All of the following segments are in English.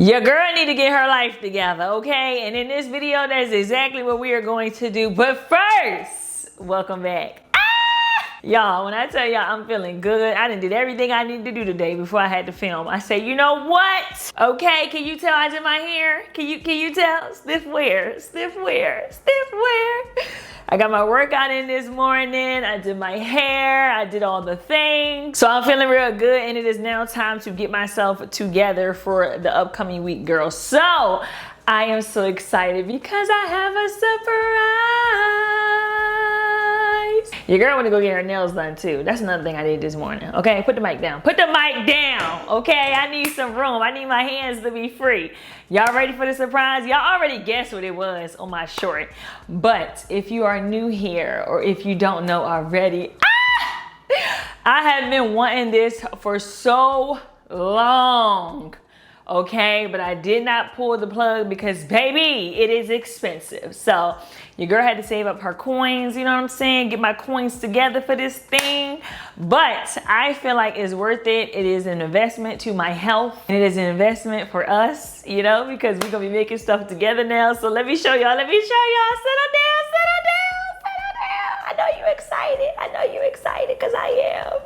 Your girl need to get her life together, okay? And in this video, that's exactly what we are going to do. But first, welcome back. Y'all, when I tell y'all I'm feeling good, I done did everything I needed to do today before I had to film. I say, you know what? Okay, can you tell I did my hair? Can you tell? Stiff wear, stiff wear, stiff wear. I got my workout in this morning. I did my hair. I did all the things. So I'm feeling real good, and it is now time to get myself together for the upcoming week, girls. So I am so excited because I have a surprise. Your girl want to go get her nails done too. That's another thing I did this morning. Okay, put the mic down. Put the mic down. Okay, I need some room. I need my hands to be free. Y'all ready for the surprise? Y'all already guessed what it was on my short. But if you are new here or if you don't know already, I have been wanting this for so long. Okay, but I did not pull the plug because, baby, it is expensive. So your girl had to save up her coins, you know what I'm saying? Get my coins together for this thing. But I feel like it's worth it. It is an investment to my health. And it is an investment for us, you know, because we're going to be making stuff together now. So let me show y'all. Let me show y'all. Settle down, settle down, settle down. I know you're excited. I know you're excited because I am.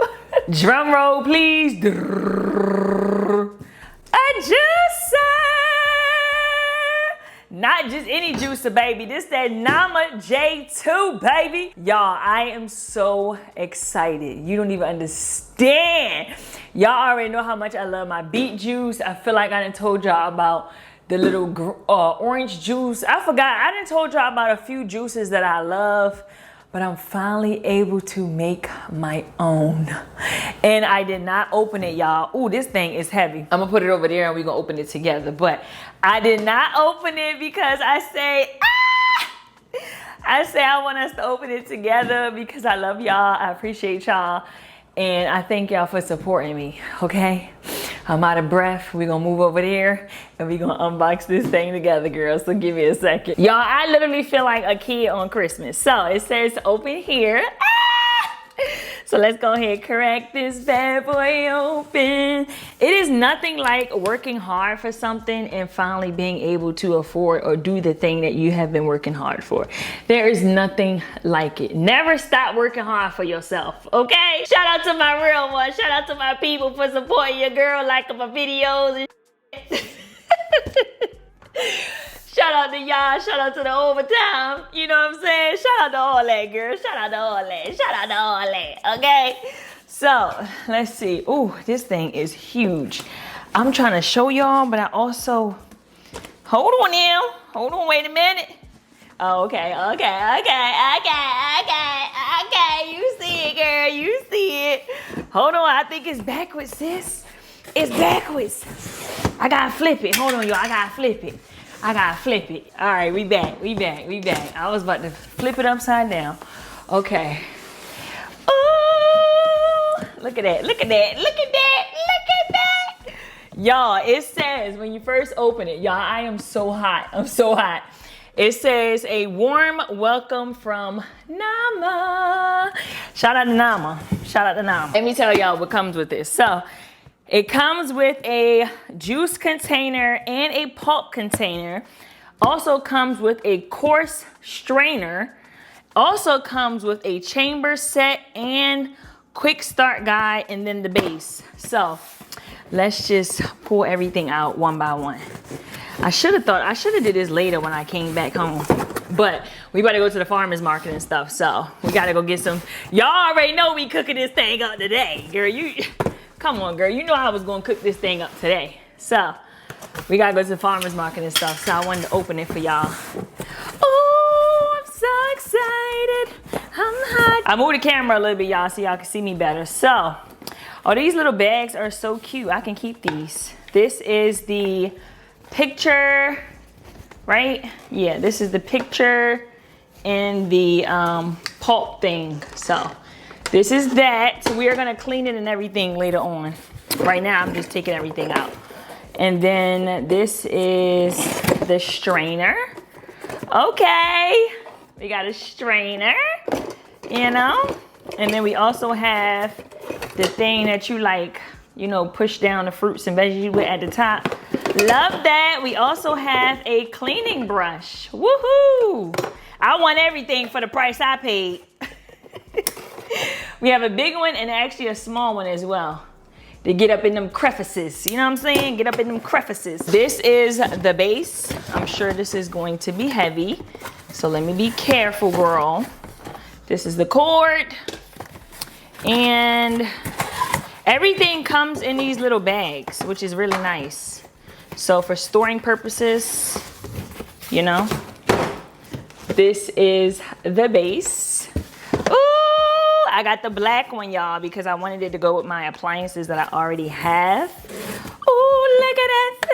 Drum roll, please. A juicer! Not just any juicer, baby. This that Nama J2, baby. Y'all, I am so excited. You don't even understand. Y'all already know how much I love my beet juice. I feel like I done told y'all about the little orange juice. I forgot. I done told y'all about a few juices that I love. But I'm finally able to make my own. And I did not open it, y'all. Ooh, this thing is heavy. I'm gonna put it over there and we're gonna open it together. But I did not open it because I say I want us to open it together because I love y'all. I appreciate y'all. And I thank y'all for supporting me, okay? I'm out of breath. We're gonna move over there and we're gonna unbox this thing together, girls. So give me a second. Y'all, I literally feel like a kid on Christmas. So it says open here. So let's go ahead and crack this bad boy open. It is nothing like working hard for something and finally being able to afford or do the thing that you have been working hard for. There is nothing like it. Never stop working hard for yourself, okay? Shout out to my real ones. Shout out to my people for supporting your girl, liking my videos and Shout out to y'all. Shout out to the overtime. You know what I'm saying? Shout out to all that, girl. Shout out to all that. Shout out to all that. Okay? So, let's see. Ooh, this thing is huge. I'm trying to show y'all, but I also... Hold on now. Hold on. Wait a minute. Oh, okay. You see it, girl. You see it. Hold on. I think it's backwards, sis. It's backwards. I gotta flip it. Hold on, y'all. I gotta flip it. All right, we back. I was about to flip it upside down. Okay. Ooh, look at that. Y'all, it says when you first open it, y'all, I am so hot. I'm so hot. It says a warm welcome from Nama. Shout out to Nama. Let me tell y'all what comes with this. So, it comes with a juice container and a pulp container. Also comes with a coarse strainer. Also comes with a chamber set and quick start guide and then the base. So let's just pull everything out one by one. I should have did this later when I came back home. But we better go to the farmer's market and stuff. So we gotta go get some. Y'all already know we cooking this thing up today. Girl, come on, girl. You know I was going to cook this thing up today. So, we got to go to the farmer's market and stuff. So, I wanted to open it for y'all. Oh, I'm so excited. I'm hot. I moved the camera a little bit, y'all, so y'all can see me better. So, oh, these little bags are so cute. I can keep these. This is the picture, right? Yeah, this is the picture and the pulp thing. So, this is that. So we are gonna clean it and everything later on. Right now, I'm just taking everything out. And then this is the strainer. Okay, we got a strainer, you know? And then we also have the thing that you like, you know, push down the fruits and veggies with at the top. Love that. We also have a cleaning brush. Woohoo! I want everything for the price I paid. We have a big one and actually a small one as well. To get up in them crevices. You know what I'm saying? Get up in them crevices. This is the base. I'm sure this is going to be heavy. So let me be careful, girl. This is the cord. And everything comes in these little bags, which is really nice. So for storing purposes, you know, this is the base. Ooh, I got the black one, y'all, because I wanted it to go with my appliances that I already have. Ooh, look at that thing.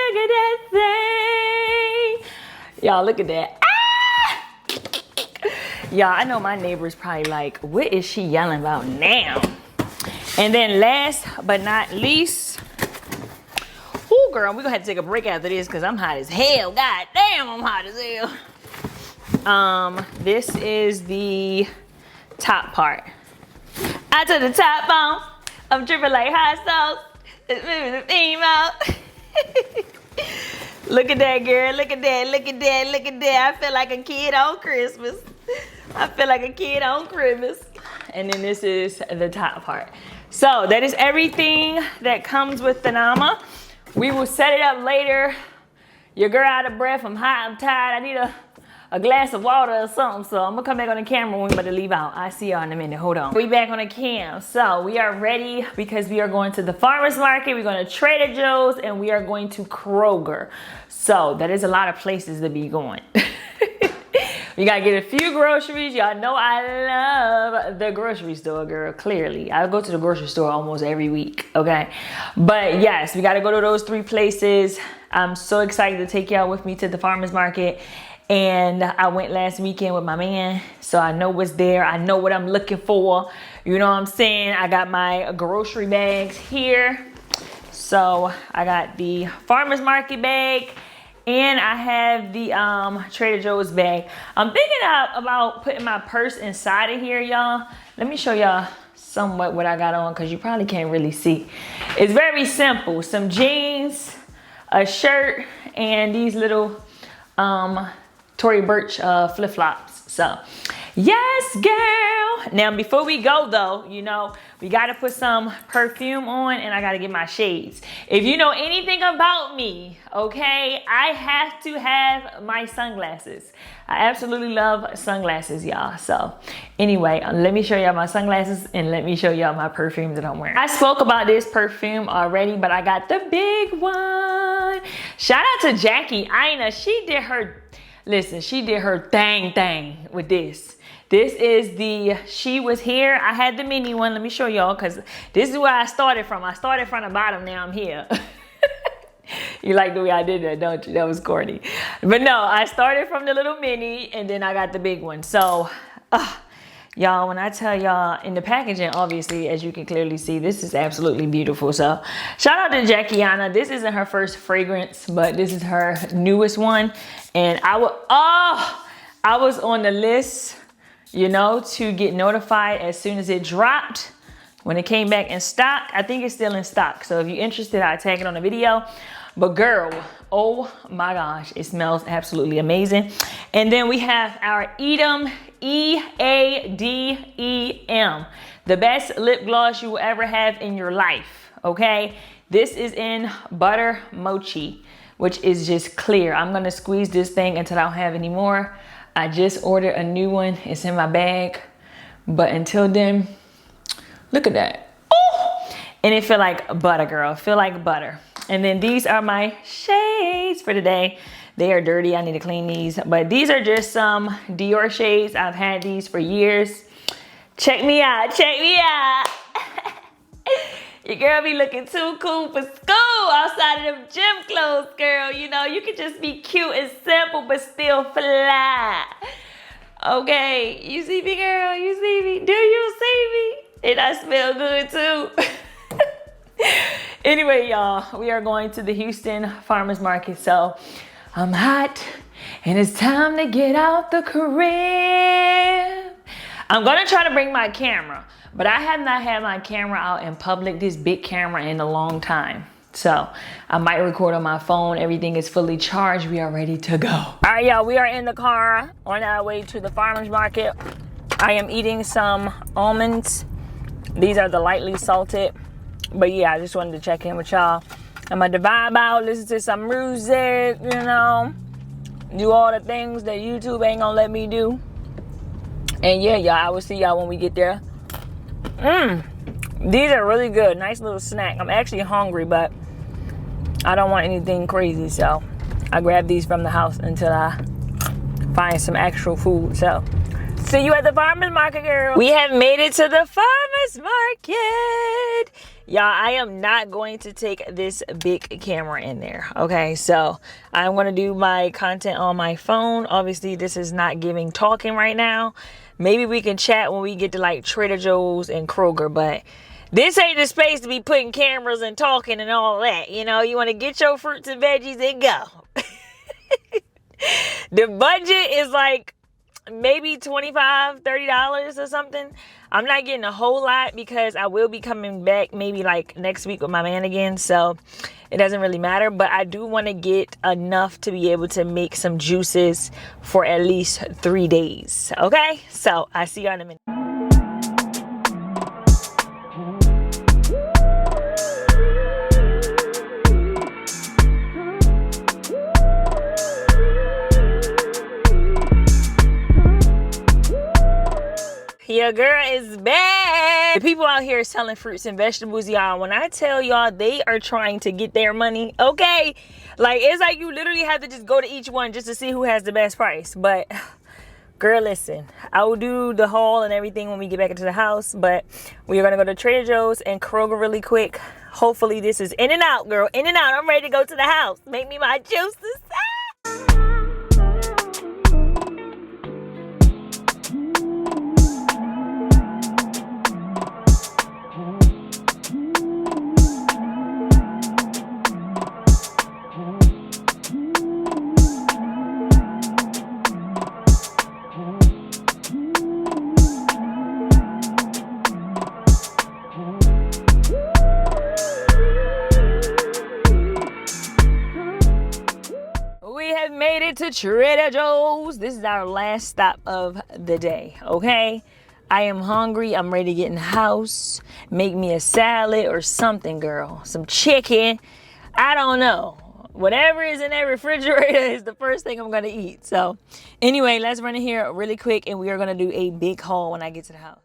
Look at that thing. Y'all, look at that. Y'all, I know my neighbor's probably like, what is she yelling about now? And then last but not least, ooh, girl, we're gonna have to take a break after this because I'm hot as hell. God damn, I'm hot as hell. This is the top part. I took the top off. I'm dripping like hot sauce. It's moving the theme out. Look at that, girl. Look at that. Look at that. Look at that. I feel like a kid on Christmas. I feel like a kid on Christmas. And then this is the top part. So that is everything that comes with the Nama. We will set it up later. Your girl out of breath. I'm hot. I'm tired. I need a glass of water or something. So I'm going to come back on the camera when we're about to leave out. I'll see y'all in a minute. Hold on. We back on the cam. So we are ready because we are going to the farmer's market. We're going to Trader Joe's and we are going to Kroger. So that is a lot of places to be going. We gotta get a few groceries. Y'all know I love the grocery store, girl, clearly. I go to the grocery store almost every week, okay? But yes, we gotta go to those 3 places. I'm so excited to take y'all with me to the farmer's market. And I went last weekend with my man, so I know what's there. I know what I'm looking for. You know what I'm saying? I got my grocery bags here. So I got the farmer's market bag. And I have the Trader Joe's bag. I'm thinking about putting my purse inside of here, y'all. Let me show y'all somewhat what I got on because you probably can't really see. It's very simple. Some jeans, a shirt, and these little Tory Burch flip-flops. So, yes, girl. Now, before we go, though, you know, we got to put some perfume on and I got to get my shades. If you know anything about me, okay, I have to have my sunglasses. I absolutely love sunglasses, y'all. So anyway, let me show y'all my sunglasses and let me show y'all my perfume that I'm wearing. I spoke about this perfume already, but I got the big one. Shout out to Jackie Ina. She did her, listen, she did her thing with this. This is the She Was Here. I had the mini one. Let me show y'all because this is where I started from. I started from the bottom. Now I'm here. You like the way I did that, don't you? That was corny. But no, I started from the little mini and then I got the big one. So, y'all, when I tell y'all in the packaging, obviously, as you can clearly see, this is absolutely beautiful. So shout out to Jackiana. This isn't her first fragrance, but this is her newest one. And I was on the list, you know, to get notified as soon as it dropped. When it came back in stock, I think it's still in stock. So if you're interested, I'll tag it on the video. But girl, oh my gosh, it smells absolutely amazing. And then we have our Edam, E-A-D-E-M, the best lip gloss you will ever have in your life, okay? This is in Butter Mochi, which is just clear. I'm gonna squeeze this thing until I don't have any more. I just ordered a new one. It's in my bag. But until then, look at that. Oh! And it feel like butter, girl. Feel like butter. And then these are my shades for today. They are dirty. I need to clean these. But these are just some Dior shades. I've had these for years. Check me out. Check me out. Your girl be looking too cool for school outside of them gym clothes, girl. You know, you can just be cute and simple, but still fly. Okay, you see me, girl? You see me? Do you see me? And I smell good, too. Anyway, y'all, we are going to the Houston Farmers Market. So I'm hot, and it's time to get out the crib. I'm going to try to bring my camera. But I have not had my camera out in public, this big camera, in a long time. So I might record on my phone. Everything is fully charged. We are ready to go. All right, y'all, we are in the car on our way to the farmer's market. I am eating some almonds. These are the lightly salted. But yeah, I just wanted to check in with y'all. I'm gonna vibe out, listen to some music, you know, do all the things that YouTube ain't gonna let me do. And yeah, y'all, I will see y'all when we get there. These are really good. Nice little snack. I'm actually hungry, but I don't want anything crazy, so I grabbed these from the house until I find some actual food. So see you at the farmer's market, girl. We have made it to the farmer's market. Y'all, I am not going to take this big camera in there, okay? So I'm gonna do my content on my phone. Obviously, this is not giving talking right now. Maybe we can chat when we get to like Trader Joe's and Kroger, but this ain't the space to be putting cameras and talking and all that. You know, you want to get your fruits and veggies and go. The budget is like maybe $25, $30 or something. I'm not getting a whole lot because I will be coming back maybe like next week with my man again. So it doesn't really matter. But I do want to get enough to be able to make some juices for at least 3 days. Okay? So I'll see y'all in a minute. Your girl is back. The people out here selling fruits and vegetables, y'all, when I tell y'all they are trying to get their money, okay? Like, it's like you literally have to just go to each one just to see who has the best price. But, girl, listen, I will do the haul and everything when we get back into the house. But we are going to go to Trader Joe's and Kroger really quick. Hopefully this is in and out, girl. In and out. I'm ready to go to the house. Make me my juices. Made it to Trader Joe's. This is our last stop of the day, okay? I am hungry. I'm ready to get in the house. Make me a salad or something, girl. Some chicken. I don't know. Whatever is in that refrigerator is the first thing I'm going to eat. So anyway, let's run in here really quick and we are going to do a big haul when I get to the house.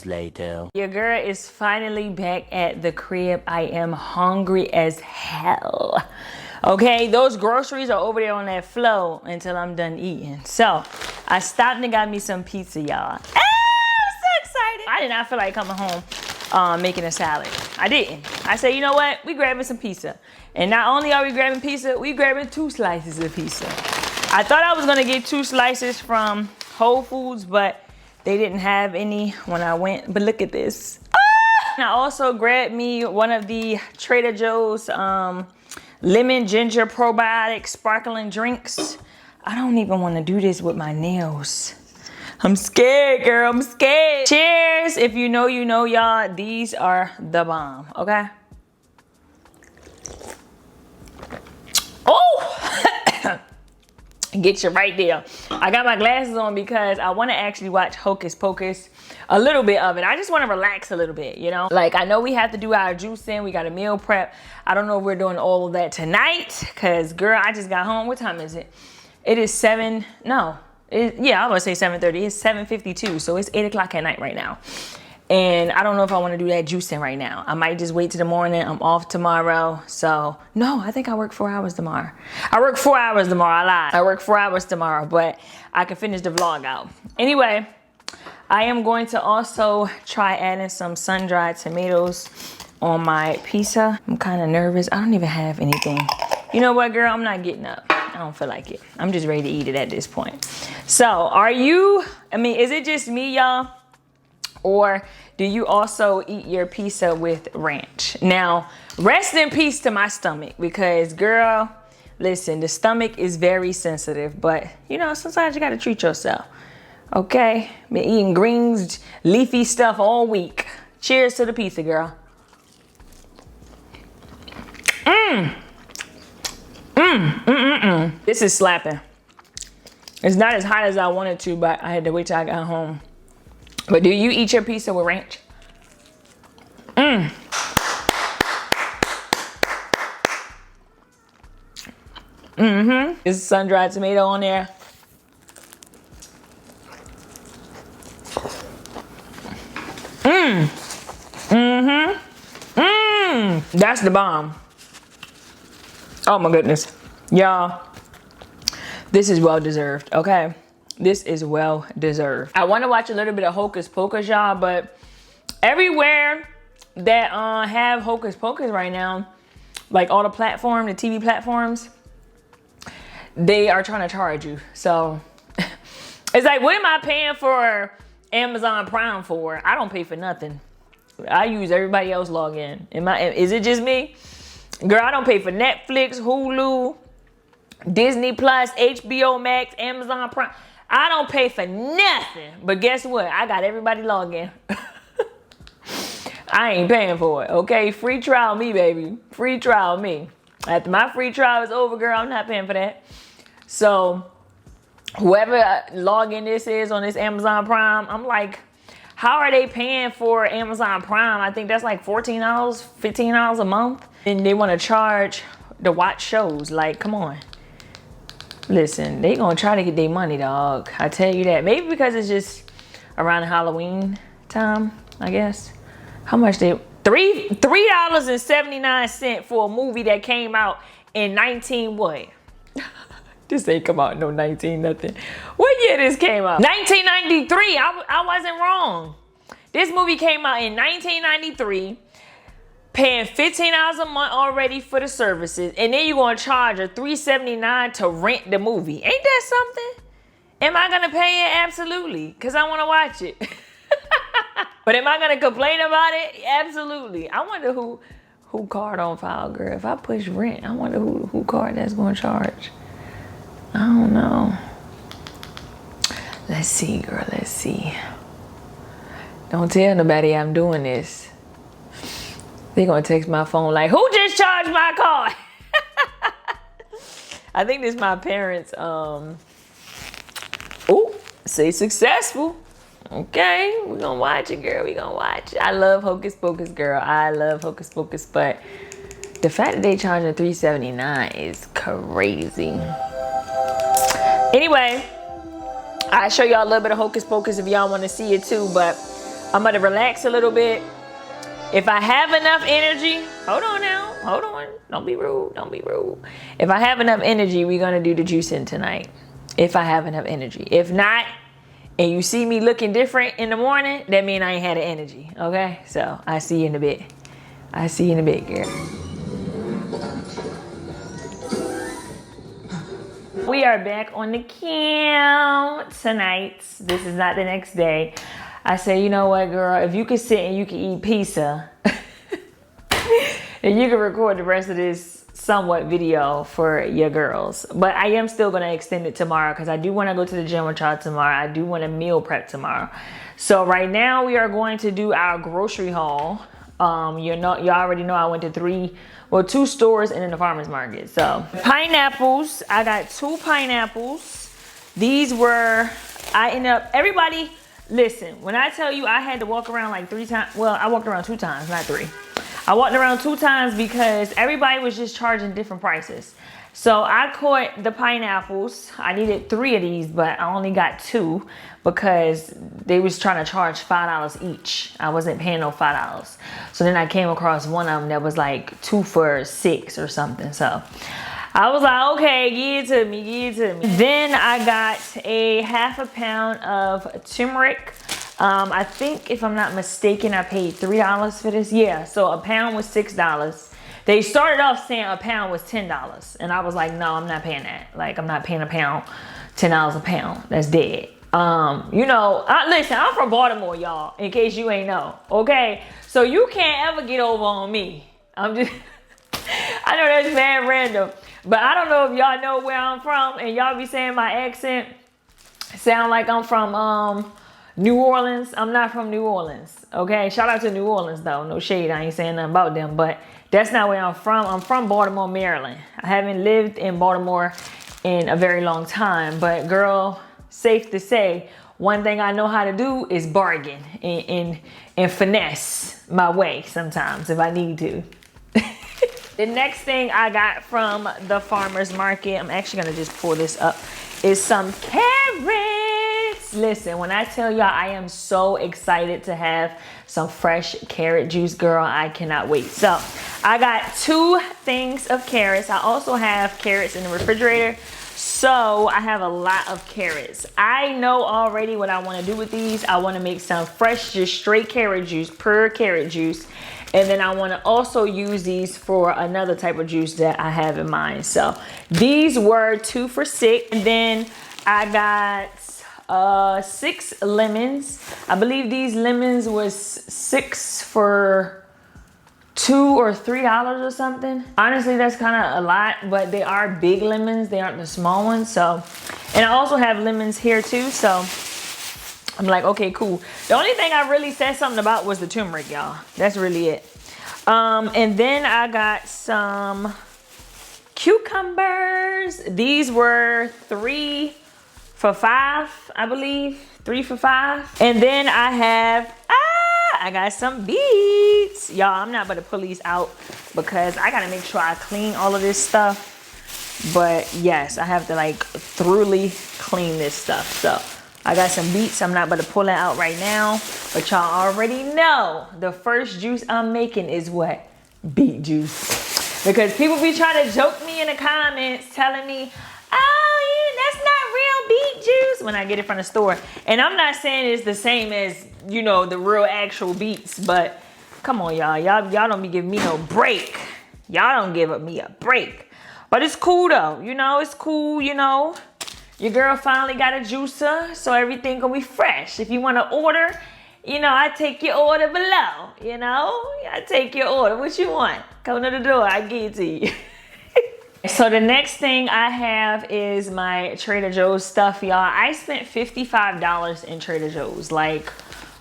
Later. Your girl is finally back at the crib. I am hungry as hell. Okay, those groceries are over there on that floor until I'm done eating. So I stopped and got me some pizza, y'all. I'm so excited. I did not feel like coming home making a salad. I didn't. I said, you know what? We grabbing some pizza. And not only are we grabbing pizza, we grabbing 2 slices of pizza. I thought I was gonna get 2 slices from Whole Foods, but they didn't have any when I went, but look at this. I also grabbed me one of the Trader Joe's lemon ginger probiotic sparkling drinks. I don't even want to do this with my nails. I'm scared, girl, I'm scared. Cheers, if you know, y'all. These are the bomb, okay? Oh! Get you right there. I got my glasses on because I want to actually watch Hocus Pocus, a little bit of it. I just want to relax a little bit, you know? Like, I know we have to do our juicing. We got a meal prep. I don't know if we're doing all of that tonight because, girl, I just got home. What time is it? It is I was going to say 7:30. It's 7:52, so it's 8 o'clock at night right now. And I don't know if I want to do that juicing right now. I might just wait till the morning. I'm off tomorrow. So, no, I think I work 4 hours tomorrow. I work 4 hours tomorrow. I lied. I work 4 hours tomorrow, but I can finish the vlog out. Anyway, I am going to also try adding some sun-dried tomatoes on my pizza. I'm kind of nervous. I don't even have anything. You know what, girl? I'm not getting up. I don't feel like it. I'm just ready to eat it at this point. So are you, I mean, is it just me, y'all? Or do you also eat your pizza with ranch? Now, rest in peace to my stomach because, girl, listen, the stomach is very sensitive. But, you know, sometimes you got to treat yourself. Okay? Been eating greens, leafy stuff all week. Cheers to the pizza, girl. This is slapping. It's not as hot as I wanted to, but I had to wait till I got home. But do you eat your pizza with ranch? Is sun-dried tomato on there? That's the bomb. Oh my goodness. Y'all, this is well deserved, okay? This is well deserved. I want to watch a little bit of Hocus Pocus, y'all, but everywhere that have Hocus Pocus right now, like all the platform, the TV platforms, they are trying to charge you. So it's like, what am I paying for Amazon Prime for? I don't pay for nothing. I use everybody else login. Is it just me? Girl, I don't pay for Netflix, Hulu, Disney Plus, HBO Max, Amazon Prime. I don't pay for nothing. But guess what? I got everybody login. I ain't paying for it, okay? Free trial me, baby. Free trial me. After my free trial is over, girl, I'm not paying for that. So whoever login this is on this Amazon Prime, I'm like, how are they paying for Amazon Prime? I think that's like $14, $15 a month. And they want to charge to watch shows. Like, come on. Listen, they gonna try to get their money, dog. I tell you that. Maybe because it's just around Halloween time, I guess. How much they... $3.79 for a movie that came out in 19 what? This ain't come out in no 19 nothing. What year this came out? 1993. I wasn't wrong. This movie came out in 1993. Paying $15 a month already for the services, and then you're gonna charge a $3.79 to rent the movie. Ain't that something? Am I gonna pay it? Absolutely, because I want to watch it. But am I gonna complain about it? Absolutely. I wonder who card on file, girl. If I push rent, I wonder who card that's gonna charge. I don't know. Let's see, girl. Let's see. Don't tell nobody I'm doing this. They're gonna text my phone like, who just charged my card? I think this is my parents. Say successful. Okay, we're gonna watch it, girl. We're gonna watch it. I love Hocus Pocus, girl. I love Hocus Pocus, but the fact that they charging $3.79 is crazy. Anyway, I'll show y'all a little bit of Hocus Pocus if y'all want to see it too, but I'm gonna relax a little bit. If I have enough energy, hold on now, hold on. Don't be rude, don't be rude. If I have enough energy, we're gonna do the juicing tonight. If I have enough energy. If not, and you see me looking different in the morning, that means I ain't had the energy, okay? So, I see you in a bit. I see you in a bit, girl. We are back on the cam tonight. This is not the next day. I say, you know what, girl? If you could sit and you could eat pizza, and you can record the rest of this somewhat video for your girls. But I am still going to extend it tomorrow because I do want to go to the gym with y'all tomorrow. I do want to meal prep tomorrow. So right now we are going to do our grocery haul. You already know I went to two stores and then the farmer's market. So pineapples, I got 2 pineapples. These were, everybody, listen, when I tell you I had to walk around like 3 times, well, I walked around 2 times, not 3. I walked around 2 times because everybody was just charging different prices. So I caught the pineapples. I needed 3 of these, but I only got 2 because they was trying to charge $5 each. I wasn't paying no $5. So then I came across one of them that was like 2 for $6 or something. So I was like, okay, give it to me, give it to me. Then I got a 1/2 pound of turmeric. I think if I'm not mistaken, I paid $3 for this. Yeah, so a pound was $6. They started off saying a pound was $10. And I was like, no, I'm not paying that. Like, I'm not paying a pound, $10 a pound. That's dead. You know, listen, I'm from Baltimore, y'all, in case you ain't know. Okay, so you can't ever get over on me. I'm just, I know that's mad random, but I don't know if y'all know where I'm from, and y'all be saying my accent sound like I'm from New Orleans. I'm not from New Orleans. Okay, shout out to New Orleans though. No shade, I ain't saying nothing about them, but that's not where I'm from. I'm from Baltimore, Maryland. I haven't lived in Baltimore in a very long time, but girl, safe to say, one thing I know how to do is bargain and finesse my way sometimes if I need to. The next thing I got from the farmer's market, I'm actually gonna just pull this up, is some carrots. Listen, when I tell y'all I am so excited to have some fresh carrot juice, girl, I cannot wait. So I got 2 things of carrots. I also have carrots in the refrigerator. So I have a lot of carrots. I know already what I want to do with these. I want to make some fresh, just straight carrot juice, pure carrot juice. And then I want to also use these for another type of juice that I have in mind. So these were 2 for $6. And then I got 6 lemons. I believe these lemons was 6 for $2 or $3 or something. Honestly, that's kind of a lot, but they are big lemons. They aren't the small ones. So, and I also have lemons here too. So I'm like, okay, cool. The only thing I really said something about was the turmeric, y'all. That's really it. And then I got some cucumbers. These were 3 for $5, I believe. 3 for $5. And then I got some beets. Y'all, I'm not about to pull these out because I gotta make sure I clean all of this stuff. But yes, I have to like thoroughly clean this stuff. So I got some beets. I'm not about to pull it out right now, but y'all already know the first juice I'm making is what? Beet juice. Because people be trying to joke me in the comments telling me, oh, yeah, that's not real beet juice when I get it from the store. And I'm not saying it's the same as, you know, the real actual beets, but come on, y'all. Y'all don't be giving me no break. Y'all don't give me a break. But it's cool though. You know, it's cool, you know. Your girl finally got a juicer, so everything gonna be fresh. If you wanna order, you know, I take your order below, you know. I take your order. What you want? Come to the door, I give it to you. So the next thing I have is my Trader Joe's stuff, y'all. I spent $55 in Trader Joe's. Like,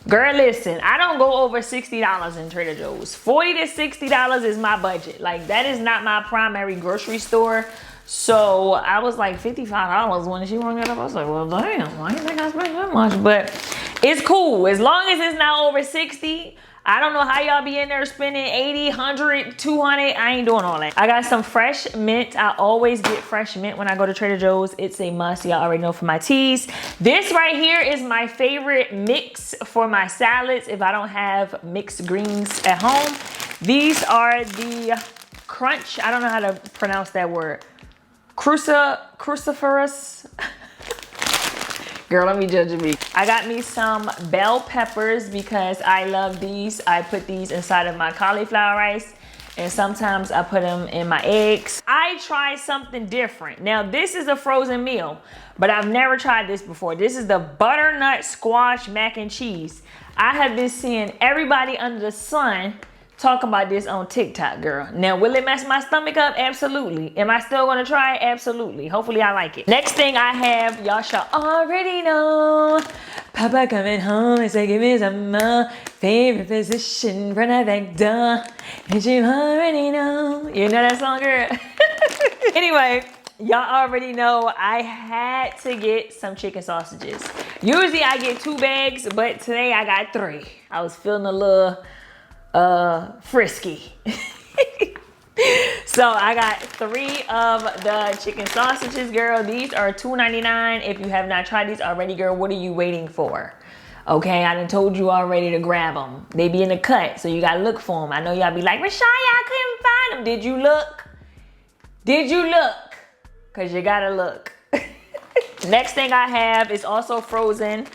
girl, listen, I don't go over $60 in Trader Joe's. $40 to $60 is my budget. Like, that is not my primary grocery store. So I was like, $55 when she rung it up. I was like, well, damn, why do you think I spent that much? But it's cool. As long as it's not over 60. I don't know how y'all be in there spending 80, 100, 200. I ain't doing all that. I got some fresh mint. I always get fresh mint when I go to Trader Joe's. It's a must. Y'all already know for my teas. This right here is my favorite mix for my salads if I don't have mixed greens at home. These are the crunch. I don't know how to pronounce that word. Cruciferous. Girl, let me judge me. I got me some bell peppers because I love these. I put these inside of my cauliflower rice and sometimes I put them in my eggs. I tried something different. Now this is a frozen meal, but I've never tried this before. This is the butternut squash mac and cheese. I have been seeing everybody under the sun talk about this on TikTok, girl. Now, will it mess my stomach up? Absolutely. Am I still gonna try it? Absolutely. Hopefully I like it. Next thing I have, y'all shall already know. Papa coming home and say, give me some favorite physician, run out that door. And you already know. You know that song, girl? Anyway, y'all already know I had to get some chicken sausages. Usually I get 2 bags, but today I got 3. I was feeling a little frisky. So I got 3 of the chicken sausages, girl. These are $2.99. If you have not tried these already, girl, what are you waiting for? Okay, I done told you already to grab them. They be in the cut, so you gotta look for them. I know y'all be like, Rashaya, I couldn't find them. Did you look? Did you look? Because you gotta look. Next thing I have is also frozen.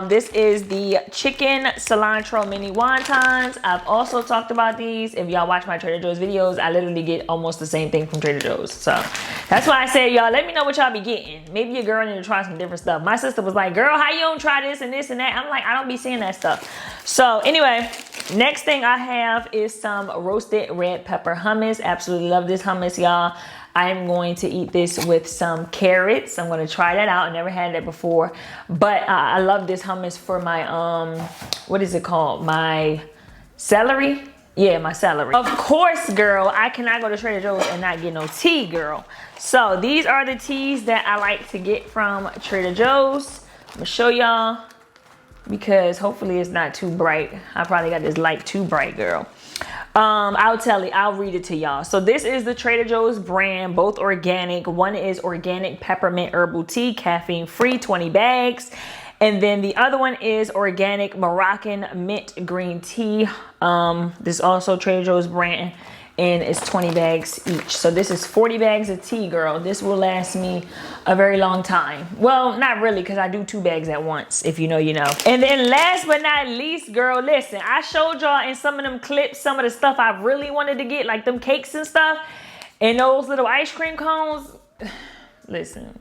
This is the chicken cilantro mini wontons. I've also talked about these. If y'all watch my Trader Joe's videos, I literally get almost the same thing from Trader Joe's. So that's why I said, y'all, let me know what y'all be getting. Maybe your girl need to try some different stuff. My sister was like, girl, how you don't try this and this and that? I'm like, I don't be seeing that stuff. So anyway, next thing I have is some roasted red pepper hummus. Absolutely love this hummus, y'all. I'm going to eat this with some carrots. I'm going to try that out. I never had that before, but I love this hummus for my, what is it called? My celery. Yeah, my celery. Of course, girl, I cannot go to Trader Joe's and not get no tea, girl. So these are the teas that I like to get from Trader Joe's. I'm gonna show y'all because hopefully it's not too bright. I probably got this light too bright, girl. I'll read it to y'all. So this is the Trader Joe's brand, both organic. One is organic peppermint herbal tea, caffeine free, 20 bags. And then the other one is organic Moroccan mint green tea. This is also Trader Joe's brand and it's 20 bags each. So this is 40 bags of tea, girl. This will last me a very long time. Well, not really, because I do 2 bags at once. If you know, you know. And then last but not least, girl, listen, I showed y'all in some of them clips, some of the stuff I really wanted to get, like them cakes and stuff, and those little ice cream cones. Listen.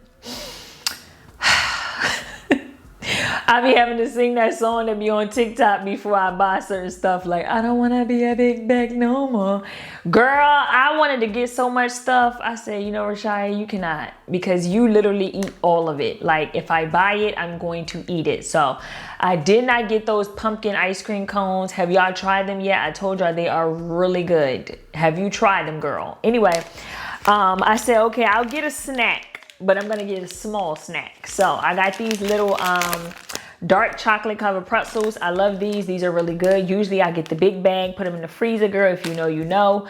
I be having to sing that song that be on TikTok before I buy certain stuff. Like, I don't want to be a big bag no more. Girl, I wanted to get so much stuff. I said, you know, Rashaya, you cannot. Because you literally eat all of it. Like, if I buy it, I'm going to eat it. So, I did not get those pumpkin ice cream cones. Have y'all tried them yet? I told y'all they are really good. Have you tried them, girl? Anyway, I said, okay, I'll get a snack. But I'm gonna get a small snack. So I got these little dark chocolate covered pretzels. I love these. These are really good. Usually I get the big bag, put them in the freezer, girl. If you know, you know.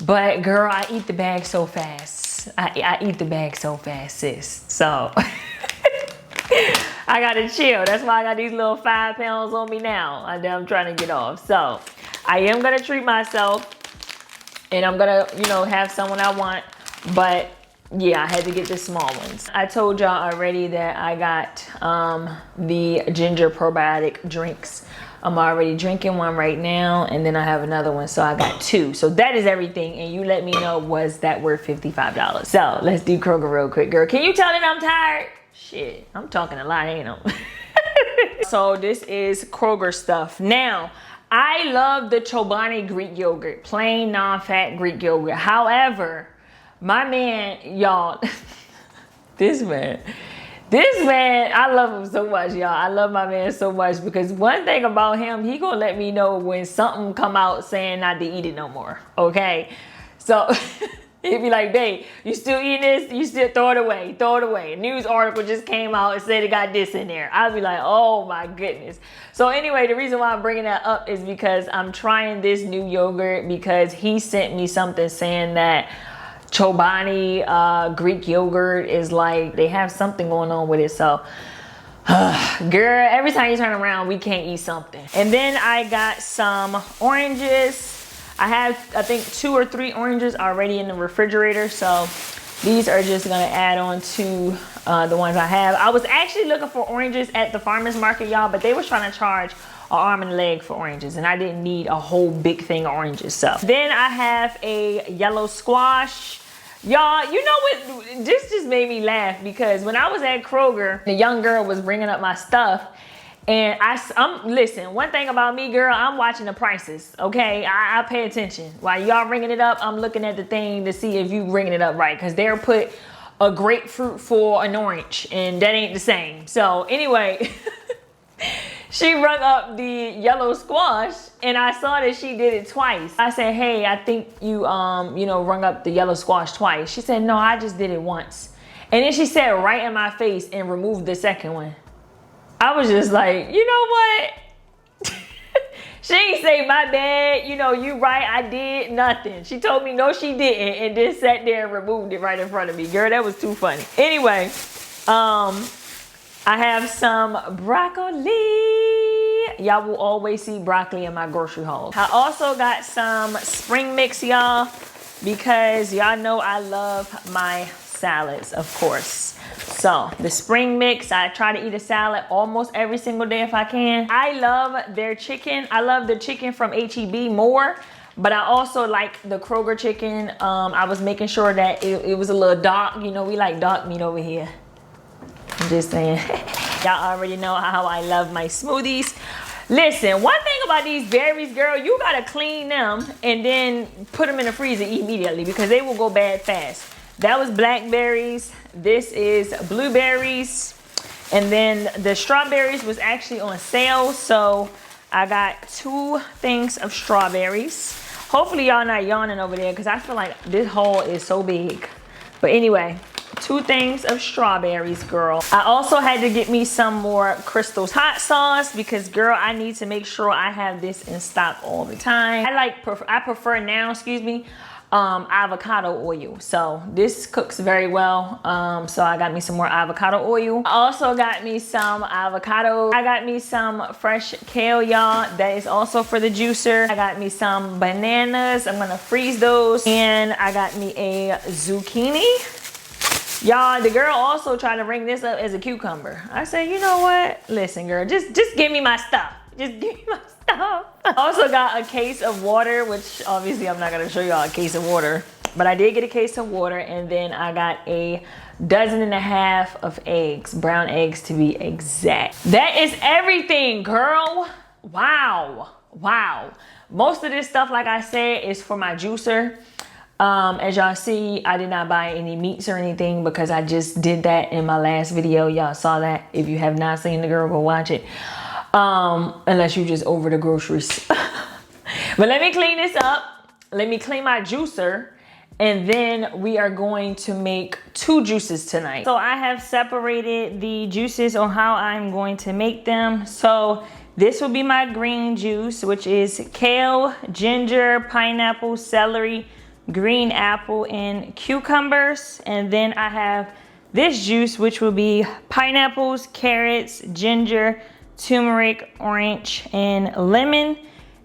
But girl, I eat the bag so fast. I eat the bag so fast, sis. So I gotta chill. That's why I got these little 5 pounds on me now. I'm trying to get off. So I am gonna treat myself, and I'm gonna, you know, have someone I want, but yeah, I had to get the small ones. I told y'all already that I got the ginger probiotic drinks. I'm already drinking one right now, and then I have another one, so I got 2. So that is everything, and you let me know, was that worth $55? So let's do Kroger real quick, girl. Can you tell that I'm tired? Shit, I'm talking a lot, ain't I? So this is Kroger stuff. Now, I love the Chobani Greek yogurt, plain non-fat Greek yogurt. However, my man, y'all, this man, I love him so much, y'all. I love my man so much because one thing about him, he gonna let me know when something come out saying not to eat it no more, okay? So he'd be like, babe, you still eating this? You still throw it away, throw it away. A news article just came out and said it got this in there. I'd be like, oh my goodness. So anyway, the reason why I'm bringing that up is because I'm trying this new yogurt because he sent me something saying that Chobani Greek yogurt is like, they have something going on with it. So girl, every time you turn around, we can't eat something. And then I got some oranges. I have, I think, 2 or 3 oranges already in the refrigerator. So these are just gonna add on to the ones I have. I was actually looking for oranges at the farmer's market, y'all, but they was trying to charge an arm and a leg for oranges, and I didn't need a whole big thing of oranges. So then I have a yellow squash. Y'all, you know what, this just made me laugh because when I was at Kroger, the young girl was bringing up my stuff, and listen, one thing about me, girl, I'm watching the prices, okay? I pay attention. While y'all ringing it up, I'm looking at the thing to see if you ringing it up right, because they'll put a grapefruit for an orange, and that ain't the same. So anyway, she rung up the yellow squash, and I saw that she did it twice. I said, hey, I think you, you know, rung up the yellow squash twice. She said, no, I just did it once. And then she said right in my face and removed the second one. I was just like, you know what? She ain't say, my bad, you know, you right, I did nothing. She told me, no, she didn't, and then sat there and removed it right in front of me. Girl, that was too funny. Anyway, I have some broccoli. Y'all will always see broccoli in my grocery haul. I also got some spring mix, y'all. because y'all know I love my salads, of course. So the spring mix, I try to eat a salad almost every single day if I can. I love their chicken. I love the chicken from H-E-B more, but I also like the Kroger chicken. I was making sure that it was a little dark. You know, we like dark meat over here. I'm just saying. Y'all already know how I love my smoothies. Listen, one thing about these berries, girl, you gotta clean them and then put them in the freezer immediately because they will go bad fast. That was blackberries. This is blueberries. And then the strawberries was actually on sale. So I got 2 things of strawberries. Hopefully y'all not yawning over there because I feel like this haul is so big. But anyway, 2 things of strawberries, girl. I also had to get me some more Crystal's hot sauce because, girl, I need to make sure I have this in stock all the time. I prefer now, excuse me, avocado oil. So this cooks very well. So I got me some more avocado oil. I also got me some avocado. I got me some fresh kale, y'all. That is also for the juicer. I got me some bananas. I'm gonna freeze those. And I got me a zucchini. Y'all, the girl also tried to ring this up as a cucumber. I said, you know what? Listen, girl, just give me my stuff. Just give me my stuff. I also got a case of water, which obviously I'm not gonna show y'all a case of water, but I did get a case of water, and then I got a 1.5 dozen of eggs, brown eggs to be exact. That is everything, girl. Wow, wow. Most of this stuff, like I said, is for my juicer. As y'all see, I did not buy any meats or anything because I just did that in my last video. Y'all saw that. If you have not seen the girl, go watch it. Unless you just over the groceries. But let me clean this up. Let me clean my juicer. And then we are going to make 2 juices tonight. So I have separated the juices on how I'm going to make them. So this will be my green juice, which is kale, ginger, pineapple, celery, green apple, and cucumbers. And then I have this juice, which will be pineapples, carrots, ginger, turmeric, orange, and lemon.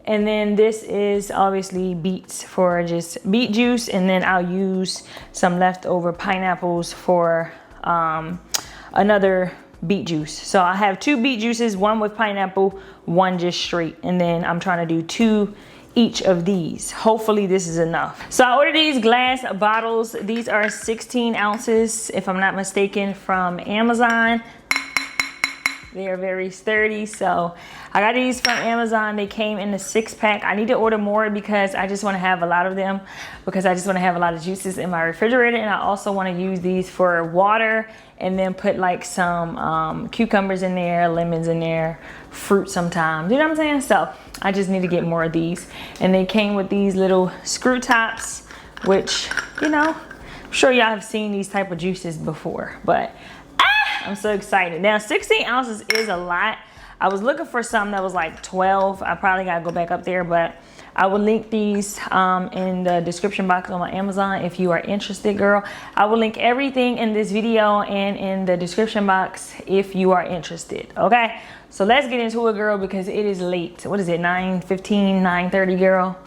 And then this is obviously beets for just beet juice. And then I'll use some leftover pineapples for another beet juice. So I have 2 beet juices, 1 with pineapple, 1 just straight. And then I'm trying to do 2 each of these. Hopefully this is enough. So I ordered these glass bottles. These are 16 ounces, if I'm not mistaken, from Amazon. They are very sturdy. So I got these from Amazon. They came in a 6-pack. I need to order more because I just want to have a lot of them, because I just want to have a lot of juices in my refrigerator. And I also want to use these for water and then put like some cucumbers in there, lemons in there, fruit sometimes. You know what I'm saying? So I just need to get more of these. And they came with these little screw tops, which, you know, I'm sure y'all have seen these type of juices before, but I'm so excited. Now 16 ounces is a lot. I was looking for something that was like 12. I probably gotta go back up there, but I will link these in the description box on my Amazon if you are interested, girl. I will link everything in this video and in the description box if you are interested, okay? So let's get into it, girl, because it is late. What is it, 9:15, 9:30, girl?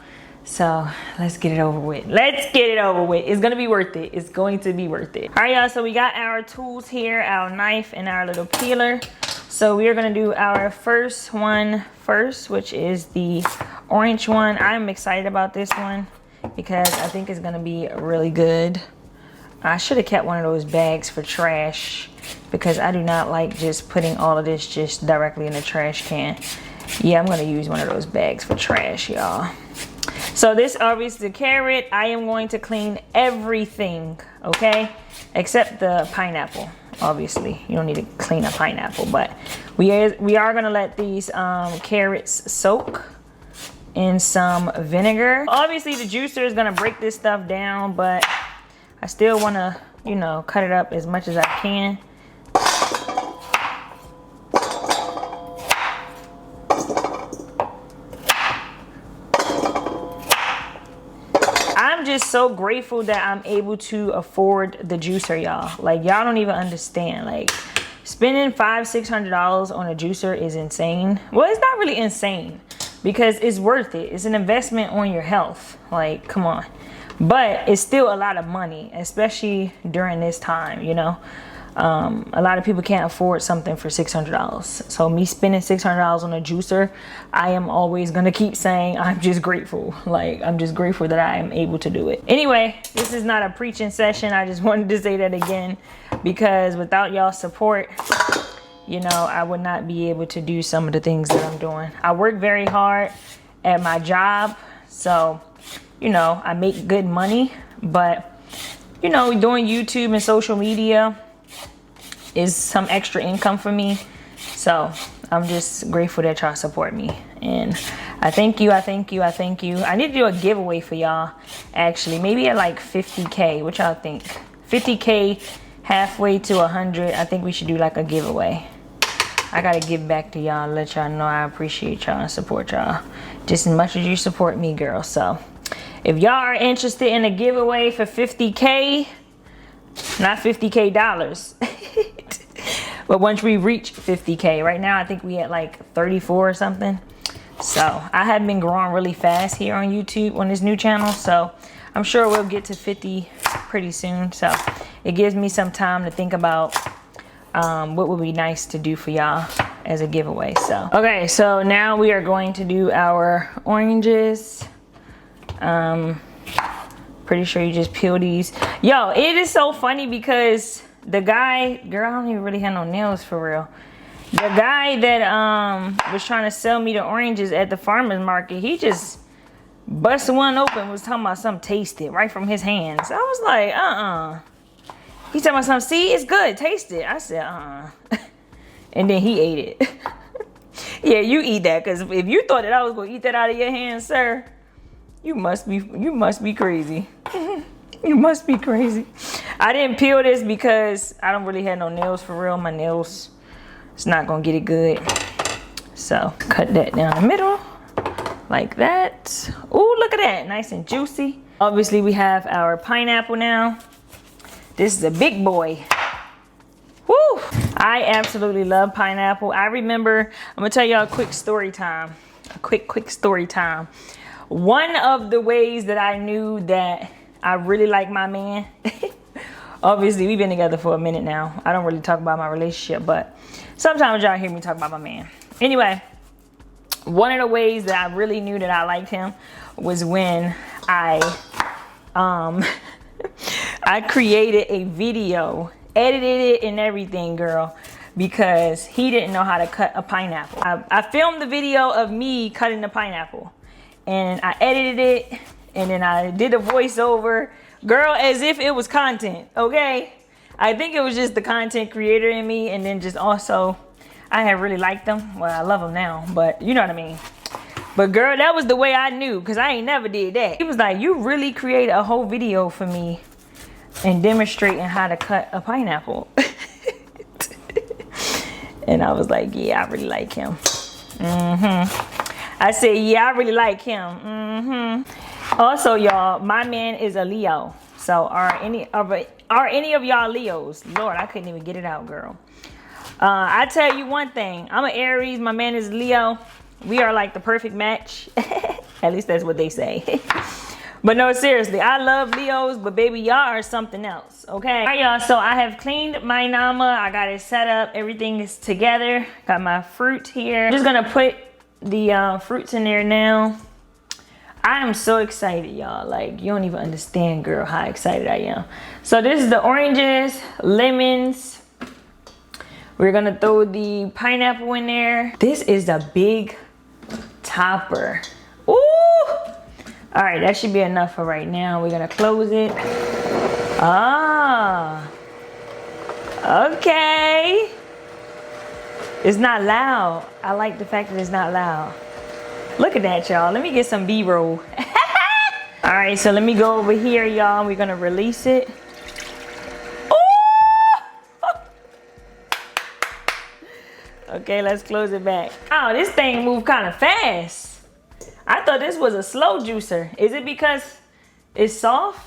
So let's get it over with. Let's get it over with. It's gonna be worth it. It's going to be worth it. All right, y'all, so we got our tools here, our knife and our little peeler. So we are gonna do our first one first, which is the orange one. I'm excited about this one because I think it's gonna be really good. I should have kept one of those bags for trash because I do not like just putting all of this just directly in the trash can. Yeah, I'm gonna use one of those bags for trash, y'all. So this obviously the carrot. I am going to clean everything, okay? Except the pineapple. Obviously, you don't need to clean a pineapple, but we are gonna let these carrots soak in some vinegar. Obviously, the juicer is gonna break this stuff down, but I still wanna, you know, cut it up as much as I can. I'm just so grateful that I'm able to afford the juicer, y'all. Like, y'all don't even understand. Like, spending $500-600 on a juicer is insane. Well, it's not really insane because it's worth it. It's an investment on your health. Like, come on. but it's still a lot of money, especially during this time, you know. A lot of people can't afford something for $600. So me spending $600 on a juicer, I am always gonna keep saying I'm just grateful. Like, I'm just grateful that I am able to do it. Anyway, this is not a preaching session. I just wanted to say that again, because without y'all support, you know, I would not be able to do some of the things that I'm doing. I work very hard at my job, so, you know, I make good money, but, you know, doing YouTube and social media is some extra income for me. So I'm just grateful that y'all support me, and I thank you. I thank you. I thank you. I need to do a giveaway for y'all, actually, maybe at like 50K. What y'all think? 50K, halfway to 100. I think we should do like a giveaway. I gotta give back to y'all, let y'all know I appreciate y'all and support y'all just as much as you support me, girl. So if y'all are interested in a giveaway for 50K, not 50K dollars, but once we reach 50K, right now I think we at like 34 or something. So I have been growing really fast here on YouTube on this new channel, so I'm sure we'll get to 50 pretty soon. So it gives me some time to think about what would be nice to do for y'all as a giveaway. So okay, so now we are going to do our oranges. Pretty sure you just peel these. Yo, it is so funny because the guy, girl, I don't even really have no nails for real. The guy that was trying to sell me the oranges at the farmer's market, he just busted one open, was talking about something tasted right from his hands. I was like, He talking about something, see, it's good, taste it. I said, and then he ate it. Yeah, you eat that, because if you thought that I was gonna eat that out of your hands, sir, you must be crazy. You must be crazy. I didn't peel this because I don't really have no nails for real. My nails, it's not gonna get it good. So cut that down the middle like that. Ooh, look at that, nice and juicy. Obviously we have our pineapple now. This is a big boy. Woo! I absolutely love pineapple. I remember, I'm gonna tell y'all a quick story time. A quick story time. One of the ways that I knew that I really like my man, obviously we've been together for a minute now. I don't really talk about my relationship, but sometimes y'all hear me talk about my man. Anyway, one of the ways that I really knew that I liked him was when I created a video, edited it and everything, girl, because he didn't know how to cut a pineapple. I filmed the video of me cutting the pineapple, and I edited it, and then I did a voiceover, girl, as if it was content, okay? I think it was just the content creator in me, and then just also, I had really liked them. Well, I love them now, but you know what I mean. But girl, that was the way I knew, because I ain't never did that. He was like, you really created a whole video for me and demonstrating how to cut a pineapple. And I was like, yeah, I really like him. I said, yeah, I really like him. Also, y'all, my man is a Leo. So are any of y'all Leos? Lord, I couldn't even get it out, girl. I tell you one thing, I'm an Aries, my man is Leo. We are like the perfect match. At least that's what they say. But no, seriously, I love Leos, but baby, y'all are something else, okay? All right, y'all, so I have cleaned my nama. I got it set up. Everything is together. Got my fruit here. I'm just gonna put the fruits in there now. I am so excited, y'all. Like, you don't even understand, girl, how excited I am. So this is the oranges, lemons. We're gonna throw the pineapple in there. This is a big topper. Ooh! All right, that should be enough for right now. We're gonna close it. Ah, okay. It's not loud. I like the fact that it's not loud. Look at that, y'all. Let me get some B-roll. All right, so let me go over here, y'all. We're gonna release it. Ooh! Okay, let's close it back. Oh, this thing moved kind of fast. I thought this was a slow juicer. Is it because it's soft?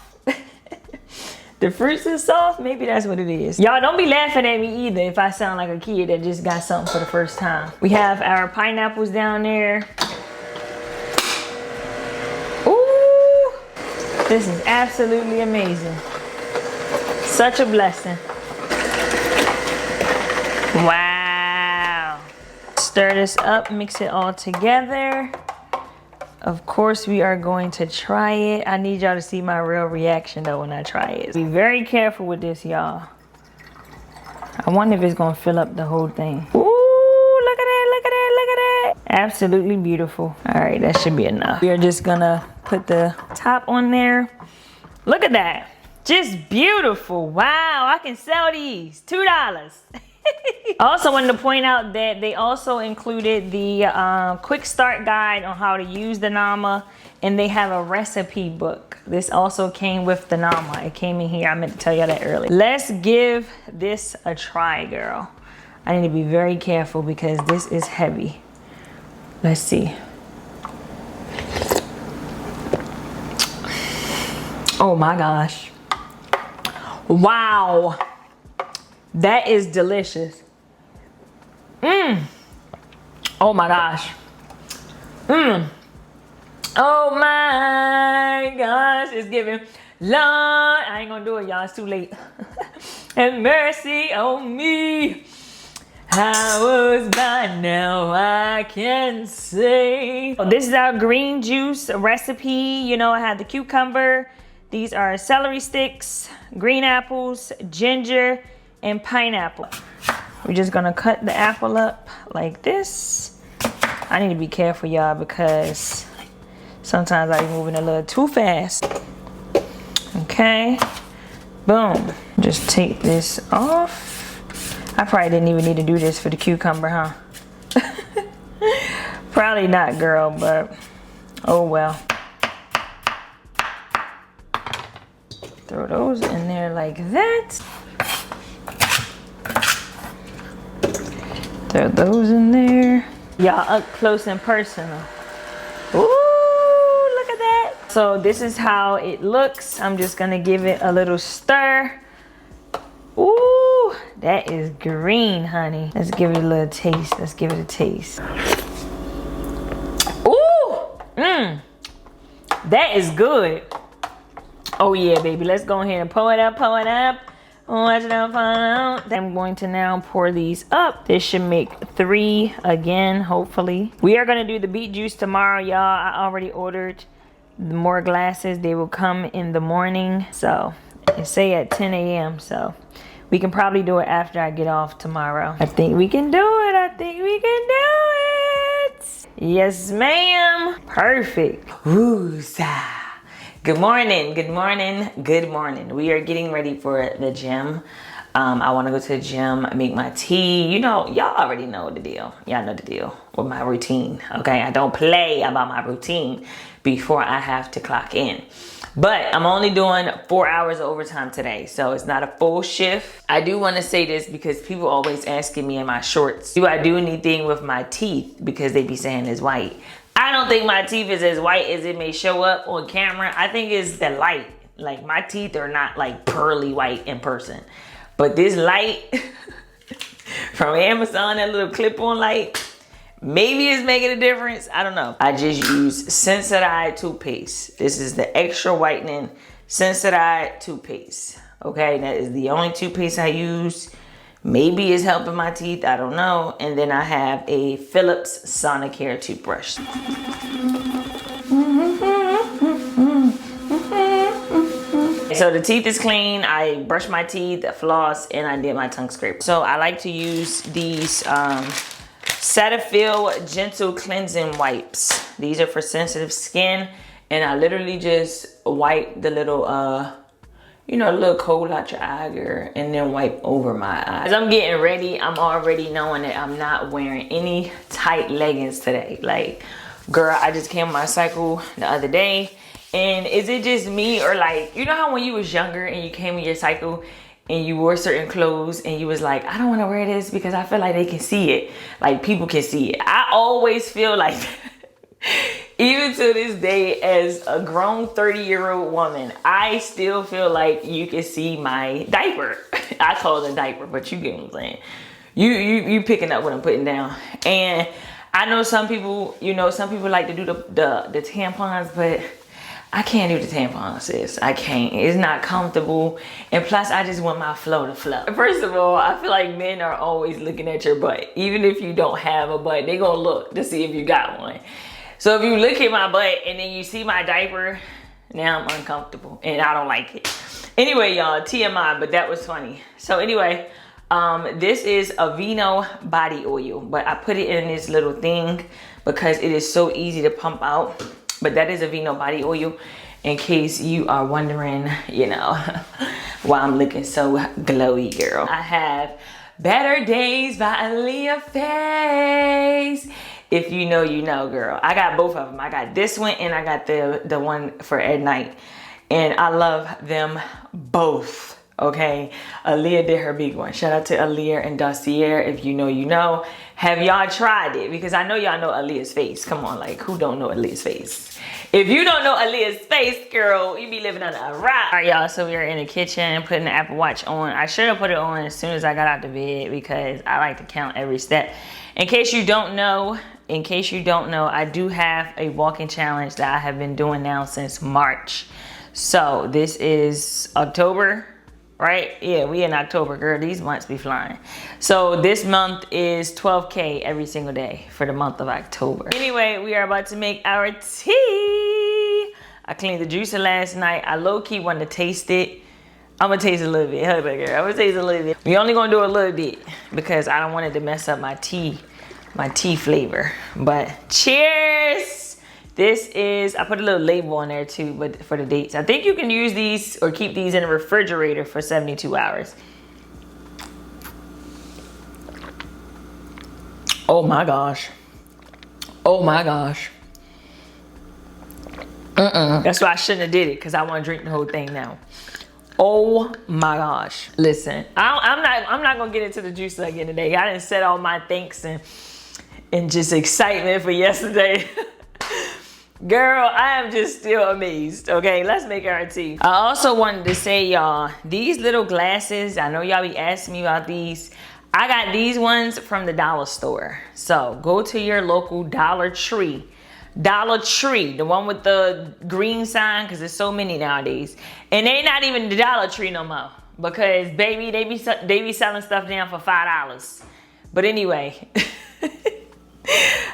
The fruits is soft? Maybe that's what it is. Y'all don't be laughing at me either if I sound like a kid that just got something for the first time. We have our pineapples down there. Ooh, This is absolutely amazing. Such a blessing. Wow. Stir this up, mix it all together. Of course, we are going to try it. I need y'all to see my real reaction though when I try it. Be very careful with this, y'all. I wonder if it's gonna fill up the whole thing. Ooh, look at that, look at that, look at that. Absolutely beautiful. All right, that should be enough. We are just gonna put the top on there. Look at that. Just beautiful. Wow, I can sell these. $2. I also wanted to point out that they also included the quick start guide on how to use the Nama, and they have a recipe book. This also came with the Nama. It came in here. I meant to tell you that earlier. Let's give this a try, girl. I need to be very careful because this is heavy. Let's see. Oh my gosh. Wow. That is delicious. Oh my gosh. Oh my gosh. It's giving. Lord, I ain't gonna do it, y'all. It's too late. Have mercy on me. I was blind, now I can say. Oh, this is our green juice recipe. You know, I had the cucumber. These are celery sticks, green apples, ginger, and pineapple. We're just gonna cut the apple up like this. I need to be careful, y'all, because sometimes I be moving a little too fast. Okay, boom. Just take this off. I probably didn't even need to do this for the cucumber, huh? Probably not, girl, but oh well. Throw those in there like that. Throw those in there. Y'all up close and personal. Ooh, look at that. So this is how it looks. I'm just gonna give it a little stir. Ooh, that is green, honey. Let's give it a little taste. Let's give it a taste. Ooh, that is good. Oh yeah, baby. Let's go ahead and pour it up, pour it up. Watch it up, pour it up. I'm going to now pour these up. This should make 3 again, hopefully. We are gonna do the beet juice tomorrow, y'all. I already ordered more glasses. They will come in the morning. So it say at 10 a.m. So we can probably do it after I get off tomorrow. I think we can do it. I think we can do it. Yes, ma'am. Perfect. Woo-sa. Good morning, good morning, good morning. We are getting ready for the gym. I want to go to the gym, make my tea. You know, y'all already know the deal. Y'all know the deal with my routine, okay? I don't play about my routine before I have to clock in. But I'm only doing 4 hours of overtime today, so it's not a full shift. I do want to say this because people always asking me in my shorts, do I do anything with my teeth? Because they be saying it's white. I don't think my teeth is as white as it may show up on camera. I think it's the light. Like, my teeth are not like pearly white in person. But this light from Amazon, that little clip-on light, maybe it's making a difference. I don't know. I just use Sensodyne toothpaste. This is the extra whitening Sensodyne toothpaste. Okay, that is the only toothpaste I use. Maybe it's helping my teeth, I don't know. And then I have a Philips Sonicare toothbrush. So the teeth is clean. I brushed my teeth, floss, and I did my tongue scrape. So I like to use these Cetaphil Gentle Cleansing Wipes. These are for sensitive skin. And I literally just wipe the little you know, a little cold out your eye, girl, and then wipe over my eyes. As I'm getting ready, I'm already knowing that I'm not wearing any tight leggings today. Like, girl, I just came on my cycle the other day, and is it just me, or like, you know how when you was younger and you came in your cycle and you wore certain clothes and you was like, I don't want to wear this because I feel like they can see it. Like, people can see it. I always feel like even to this day, as a grown 30-year-old woman, I still feel like you can see my diaper. I call it a diaper, but you get what I'm saying. You picking up what I'm putting down. And I know some people, you know, some people like to do the tampons, but I can't do the tampon, sis. I can't. It's not comfortable. And plus, I just want my flow to flow. First of all, I feel like men are always looking at your butt. Even if you don't have a butt, they gonna look to see if you got one. So if you look at my butt and then you see my diaper, now I'm uncomfortable and I don't like it. Anyway, y'all, TMI, but that was funny. So anyway, this is Aveeno body oil, but I put it in this little thing because it is so easy to pump out. But that is Aveeno body oil, in case you are wondering, you know, why I'm looking so glowy, girl. I have Better Days by Aaliyah Face. If you know, you know, girl. I got both of them. I got this one and I got the one for at night. And I love them both, okay? Aaliyah did her big one. Shout out to Aaliyah and Dossier. If you know, you know. Have y'all tried it? Because I know y'all know Aaliyah's face. Come on, like, who don't know Aaliyah's face? If you don't know Aaliyah's face, girl, you be living under a rock. All right, y'all, so we're in the kitchen putting the Apple Watch on. I should have put it on as soon as I got out of bed because I like to count every step. In case you don't know, I do have a walking challenge that I have been doing now since March. So this is October, right? Yeah, we in October, girl. These months be flying. So this month is 12K every single day for the month of October. Anyway, we are about to make our tea. I cleaned the juicer last night. I low-key wanted to taste it. I'm gonna taste a little bit. Hold on, girl. I'm gonna taste a little bit. We only gonna do a little bit because I don't want it to mess up my tea flavor. But cheers. This is, I put a little label on there too, but for the dates. I think you can use these or keep these in the refrigerator for 72 hours. Oh my gosh. Oh my gosh. That's why I shouldn't have did it, because I want to drink the whole thing now. Oh my gosh. Listen, I'm not gonna get into the juice again today. I didn't set all my thanks and just excitement for yesterday. Girl, I am just still amazed. Okay, let's make our tea. I also wanted to say, y'all, these little glasses, I know y'all be asking me about these. I got these ones from the dollar store. So go to your local Dollar Tree. Dollar Tree, the one with the green sign, because there's so many nowadays. And they not even the Dollar Tree no more. Because, baby, they be selling stuff down for $5. But anyway...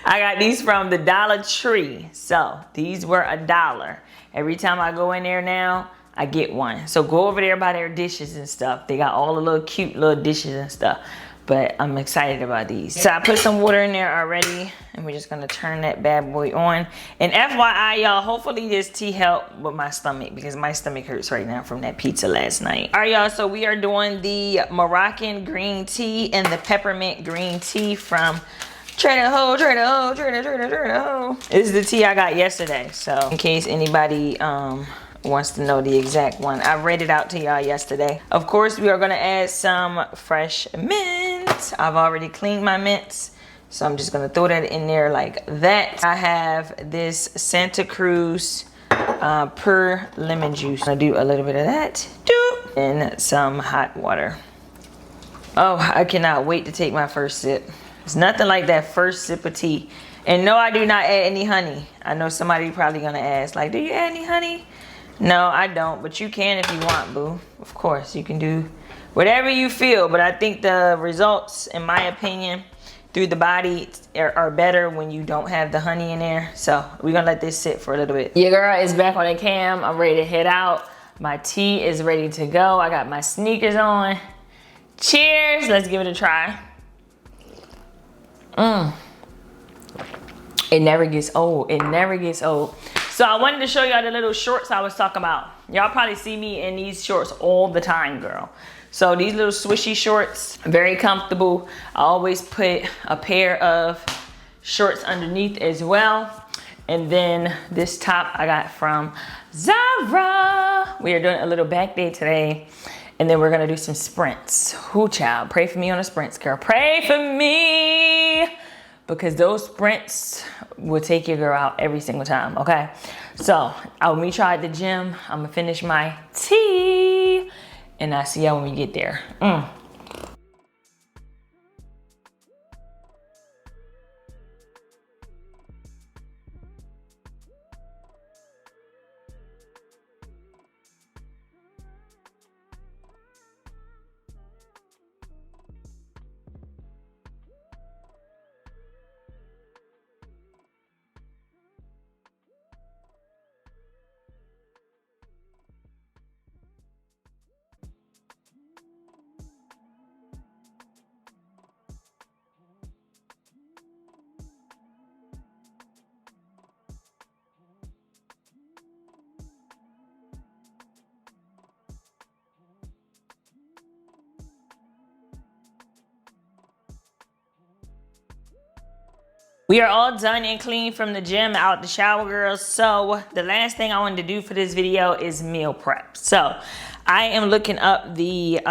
I got these from the Dollar Tree. So these were $1. Every time I go in there now, I get one. So go over there by their dishes and stuff. They got all the little cute little dishes and stuff. But I'm excited about these. So I put some water in there already. And we're just going to turn that bad boy on. And FYI, y'all, hopefully this tea helped with my stomach. Because my stomach hurts right now from that pizza last night. All right, y'all. So we are doing the Moroccan green tea and the peppermint green tea from... Trader Ho. This is the tea I got yesterday. So in case anybody wants to know the exact one, I read it out to y'all yesterday. Of course, we are gonna add some fresh mint. I've already cleaned my mints, so I'm just gonna throw that in there like that. I have this Santa Cruz per lemon juice. I'm gonna do a little bit of that. And some hot water. Oh, I cannot wait to take my first sip. It's nothing like that first sip of tea. And no, I do not add any honey. I know somebody probably gonna ask, like, do you add any honey? No, I don't, but you can if you want, boo. Of course, you can do whatever you feel, but I think the results, in my opinion, through the body are better when you don't have the honey in there. So we're gonna let this sit for a little bit. Your girl is back on the cam. I'm ready to head out. My tea is ready to go. I got my sneakers on. Cheers, let's give it a try. It never gets old. It never gets old. So I wanted to show y'all the little shorts I was talking about. Y'all probably see me in these shorts all the time, girl. So these little swishy shorts, very comfortable. I always put a pair of shorts underneath as well. And then this top I got from Zara. We are doing a little back day today. And then we're gonna do some sprints. Whoo, child, pray for me on the sprints, girl. Pray for me! Because those sprints will take your girl out every single time, okay? So, I'll meet y'all at the gym. I'm gonna finish my tea. And I'll see y'all when we get there. We are all done and clean from the gym, out the shower, girls. So the last thing I wanted to do for this video is meal prep. So I am looking up the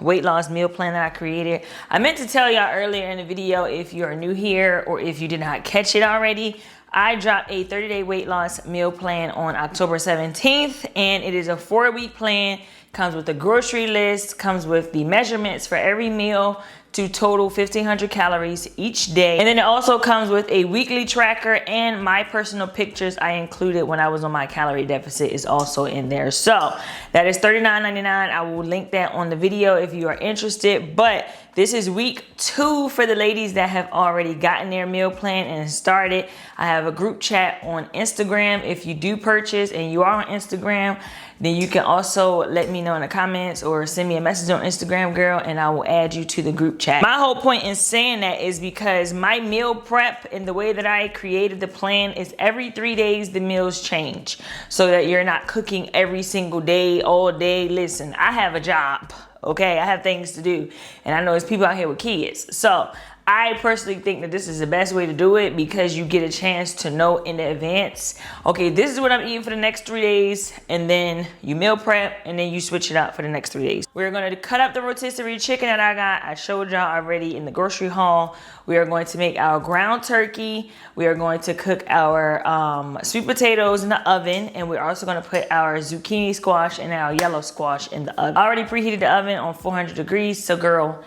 weight loss meal plan that I created. I meant to tell y'all earlier in the video, if you are new here or if you did not catch it already, I dropped a 30-day weight loss meal plan on October 17th, and it is a 4-week plan. Comes with a grocery list, comes with the measurements for every meal to total 1,500 calories each day. And then it also comes with a weekly tracker, and my personal pictures I included when I was on my calorie deficit is also in there. So that is $39.99. I will link that on the video if you are interested. But this is week 2 for the ladies that have already gotten their meal plan and started. I have a group chat on Instagram. If you do purchase and you are on Instagram, then you can also let me know in the comments or send me a message on Instagram, girl, and I will add you to the group chat. My whole point in saying that is because my meal prep and the way that I created the plan is every 3 days the meals change, so that you're not cooking every single day, all day. Listen, I have a job, okay? I have things to do, and I know there's people out here with kids. So I personally think that this is the best way to do it, because you get a chance to know in advance, okay, this is what I'm eating for the next 3 days, and then you meal prep, and then you switch it out for the next 3 days. We're going to cut up the rotisserie chicken that I got. I showed y'all already in the grocery haul. We are going to make our ground turkey. We are going to cook our sweet potatoes in the oven, and we're also going to put our zucchini squash and our yellow squash in the oven. I already preheated the oven on 400 degrees, so girl,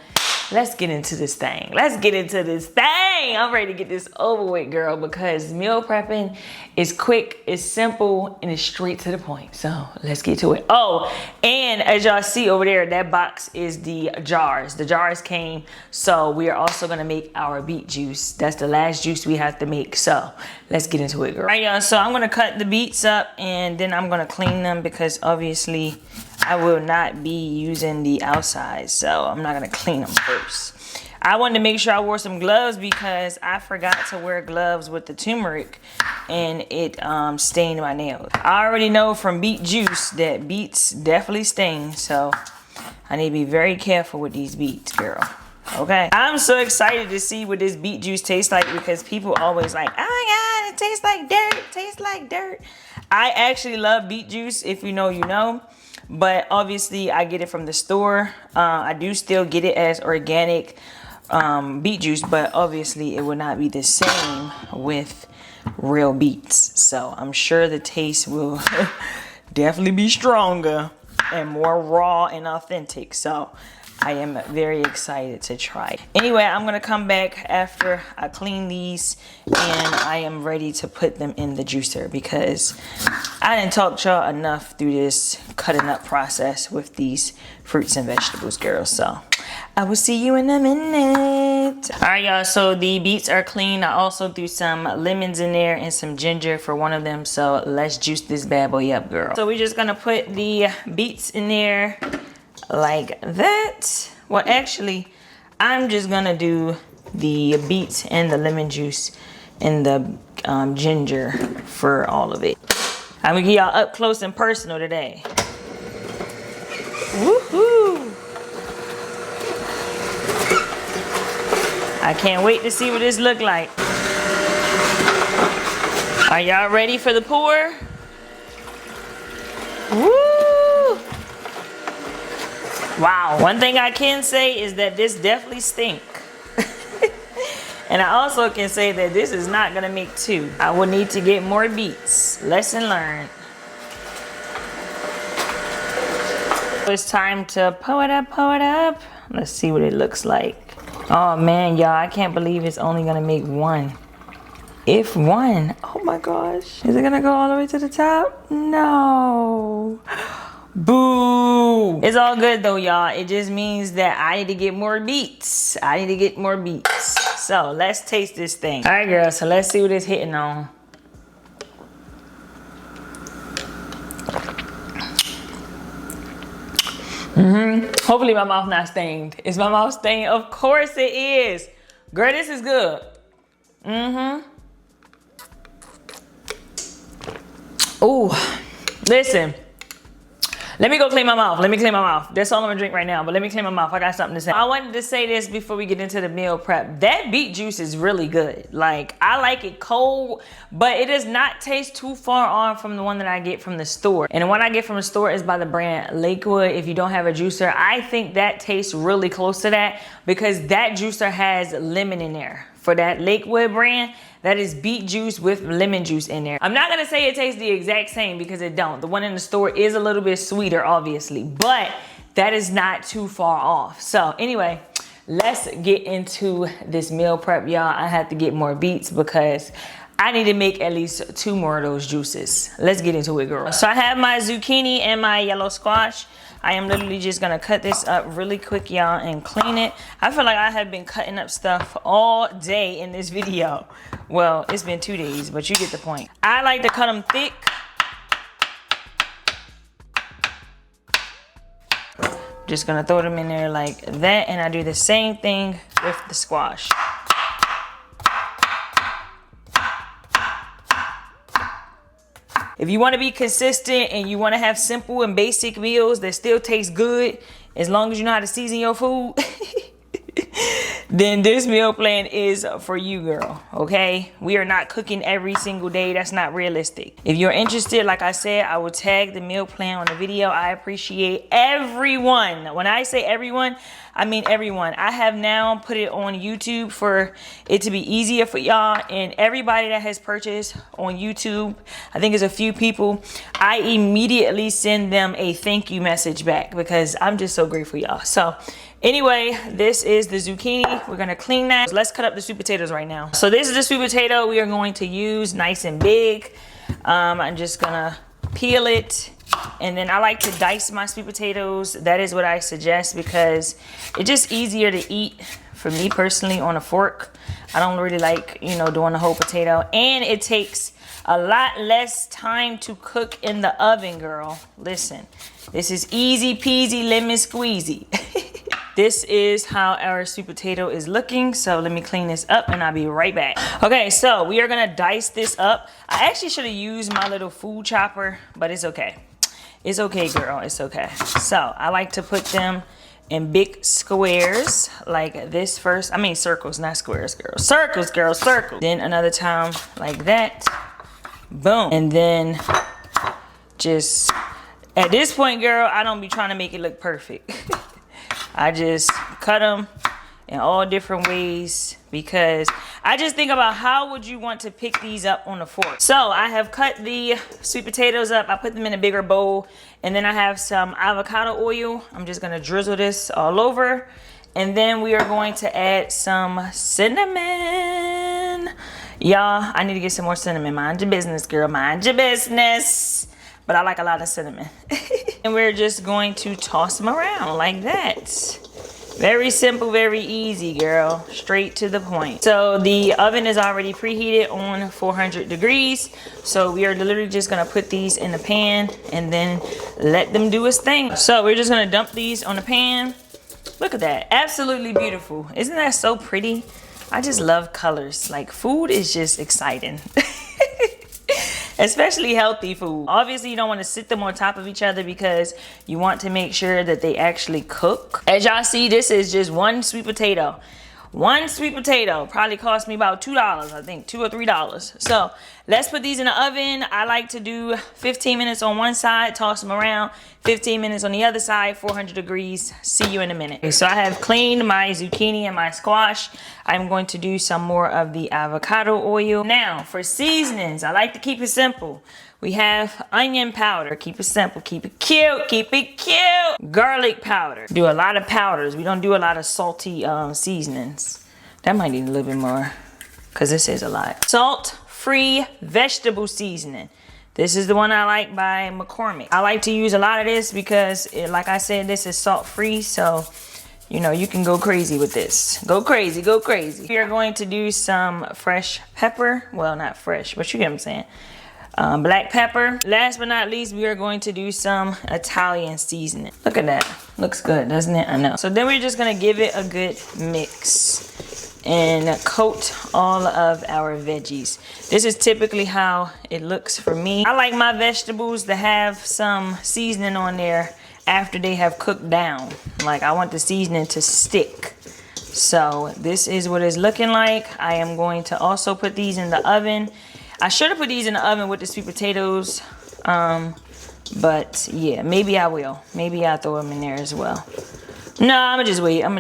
let's get into this thing. Let's get into this thing. I'm ready to get this over with, girl, because meal prepping is quick, it's simple, and it's straight to the point. So let's get to it. Oh, and as y'all see over there, that box is the jars. The jars came, so we are also gonna make our beet juice. That's the last juice we have to make. So let's get into it, girl. All right, y'all, so I'm gonna cut the beets up, and then I'm gonna clean them, because obviously I will not be using the outside, so I'm not gonna clean them first. I wanted to make sure I wore some gloves because I forgot to wear gloves with the turmeric, and it stained my nails. I already know from beet juice that beets definitely sting, so I need to be very careful with these beets, girl. Okay, I'm so excited to see what this beet juice tastes like, because people always like, oh my God, it tastes like dirt, it tastes like dirt. I actually love beet juice. If you know, you know. But obviously I get it from the store. I do still get it as organic beet juice, but obviously it would not be the same with real beets. So I'm sure the taste will definitely be stronger and more raw and authentic. So I am very excited to try it. Anyway, I'm going to come back after I clean these, and I am ready to put them in the juicer, because I didn't talk to y'all enough through this cutting up process with these fruits and vegetables, girls. So I will see you in a minute. All right, y'all, so the beets are clean. I also threw some lemons in there and some ginger for one of them. So let's juice this bad boy up, girl. So we're just going to put the beets in there like that. Well, actually, I'm just gonna do the beets and the lemon juice and the ginger for all of it. I'm gonna get y'all up close and personal today. Woohoo! I can't wait to see what this look like. Are y'all ready for the pour? Woo! Wow, one thing I can say is that this definitely stink. And I also can say that this is not gonna make 2. I will need to get more beets. Lesson learned. It's time to pour it up, pour it up. Let's see what it looks like. Oh man, y'all, I can't believe it's only gonna make 1. If 1, oh my gosh. Is it gonna go all the way to the top? No. Boo! It's all good though, y'all. It just means that I need to get more beets. I need to get more beets. So let's taste this thing. All right, girls, so let's see what it's hitting on. Hopefully my mouth not stained. Is my mouth stained? Of course it is. Girl, this is good. Ooh, listen. Let me go clean my mouth. Let me clean my mouth. That's all I'm gonna drink right now, but let me clean my mouth. I got something to say. I wanted to say this before we get into the meal prep. That beet juice is really good. Like, I like it cold, but it does not taste too far off from the one that I get from the store. And the one I get from the store is by the brand Lakewood. If you don't have a juicer, I think that tastes really close to that because that juicer has lemon in there. For that Lakewood brand, that is beet juice with lemon juice in there. I'm not gonna say it tastes the exact same because it don't. The one in the store is a little bit sweeter, obviously, but that is not too far off. So anyway, let's get into this meal prep, y'all. I have to get more beets because I need to make at least 2 more of those juices. Let's get into it, girl. So I have my zucchini and my yellow squash. I am literally just gonna cut this up really quick, y'all, and clean it. I feel like I have been cutting up stuff all day in this video. Well, it's been 2 days, but you get the point. I like to cut them thick. Just gonna throw them in there like that, and I do the same thing with the squash. If you want to be consistent and you want to have simple and basic meals that still taste good, as long as you know how to season your food, then this meal plan is for you, girl, okay? We are not cooking every single day. That's not realistic. If you're interested, like I said, I will tag the meal plan on the video. I appreciate everyone. When I say everyone, I mean everyone. I have now put it on YouTube for it to be easier for y'all, and everybody that has purchased on YouTube, I think it's a few people, I immediately send them a thank you message back because I'm just so grateful, y'all. So anyway, this is the zucchini. We're gonna clean that. Let's cut up the sweet potatoes right now. So this is the sweet potato we are going to use, nice and big. I'm just gonna peel it. And then I like to dice my sweet potatoes. That is what I suggest because it's just easier to eat for me personally on a fork. I don't really like, you know, doing the whole potato. And it takes a lot less time to cook in the oven, girl. Listen, this is easy peasy lemon squeezy. This is how our sweet potato is looking. So let me clean this up and I'll be right back. Okay, so we are gonna dice this up. I actually should have used my little food chopper, but it's okay. It's okay, girl, it's okay. So I like to put them in big squares like this first. I mean circles, not squares, girl. Circles, girl, circles. Then another time like that. Boom. And then just, at this point, girl, I don't be trying to make it look perfect. I just cut them in all different ways because I just think about how would you want to pick these up on a fork. So I have cut the sweet potatoes up. I put them in a bigger bowl, and then I have some avocado oil. I'm just gonna drizzle this all over, and then we are going to add some cinnamon. Y'all, I need to get some more cinnamon. Mind your business, girl, mind your business. But I like a lot of cinnamon. And we're just going to toss them around like that. Very simple, very easy, girl. Straight to the point. So the oven is already preheated on 400 degrees. So we are literally just gonna put these in the pan and then let them do its thing. So we're just gonna dump these on the pan. Look at that, absolutely beautiful. Isn't that so pretty? I just love colors. Like, food is just exciting. Especially healthy food. Obviously, you don't want to sit them on top of each other because you want to make sure that they actually cook. As y'all see, this is just one sweet potato. One sweet potato probably cost me about $2, I think, $2 or $3. So let's put these in the oven. I like to do 15 minutes on one side, toss them around, 15 minutes on the other side, 400 degrees. See you in a minute. Okay, so I have cleaned my zucchini and my squash. I'm going to do some more of the avocado oil. Now, for seasonings, I like to keep it simple. We have onion powder. Keep it simple. Keep it cute. Keep it cute. Garlic powder. Do a lot of powders. We don't do a lot of salty seasonings. That might need a little bit more because this is a lot. Salt-free vegetable seasoning. This is the one I like by McCormick. I like to use a lot of this because, like I said, this is salt-free. So, you know, you can go crazy with this. Go crazy. Go crazy. We are going to do some fresh pepper. Well, not fresh, but you get what I'm saying. Black pepper. Last but not least, we are going to do some Italian seasoning. Look at that. Looks good, doesn't it? I know. So then we're just gonna give it a good mix. and coat all of our veggies. This is typically how it looks for me. I like my vegetables to have some seasoning on there after they have cooked down. Like, I want the seasoning to stick. So this is what it's looking like. I am going to also put these in the oven. I should have put these in the oven with the sweet potatoes. But yeah, maybe I will. Maybe I'll throw them in there as well. No, I'm gonna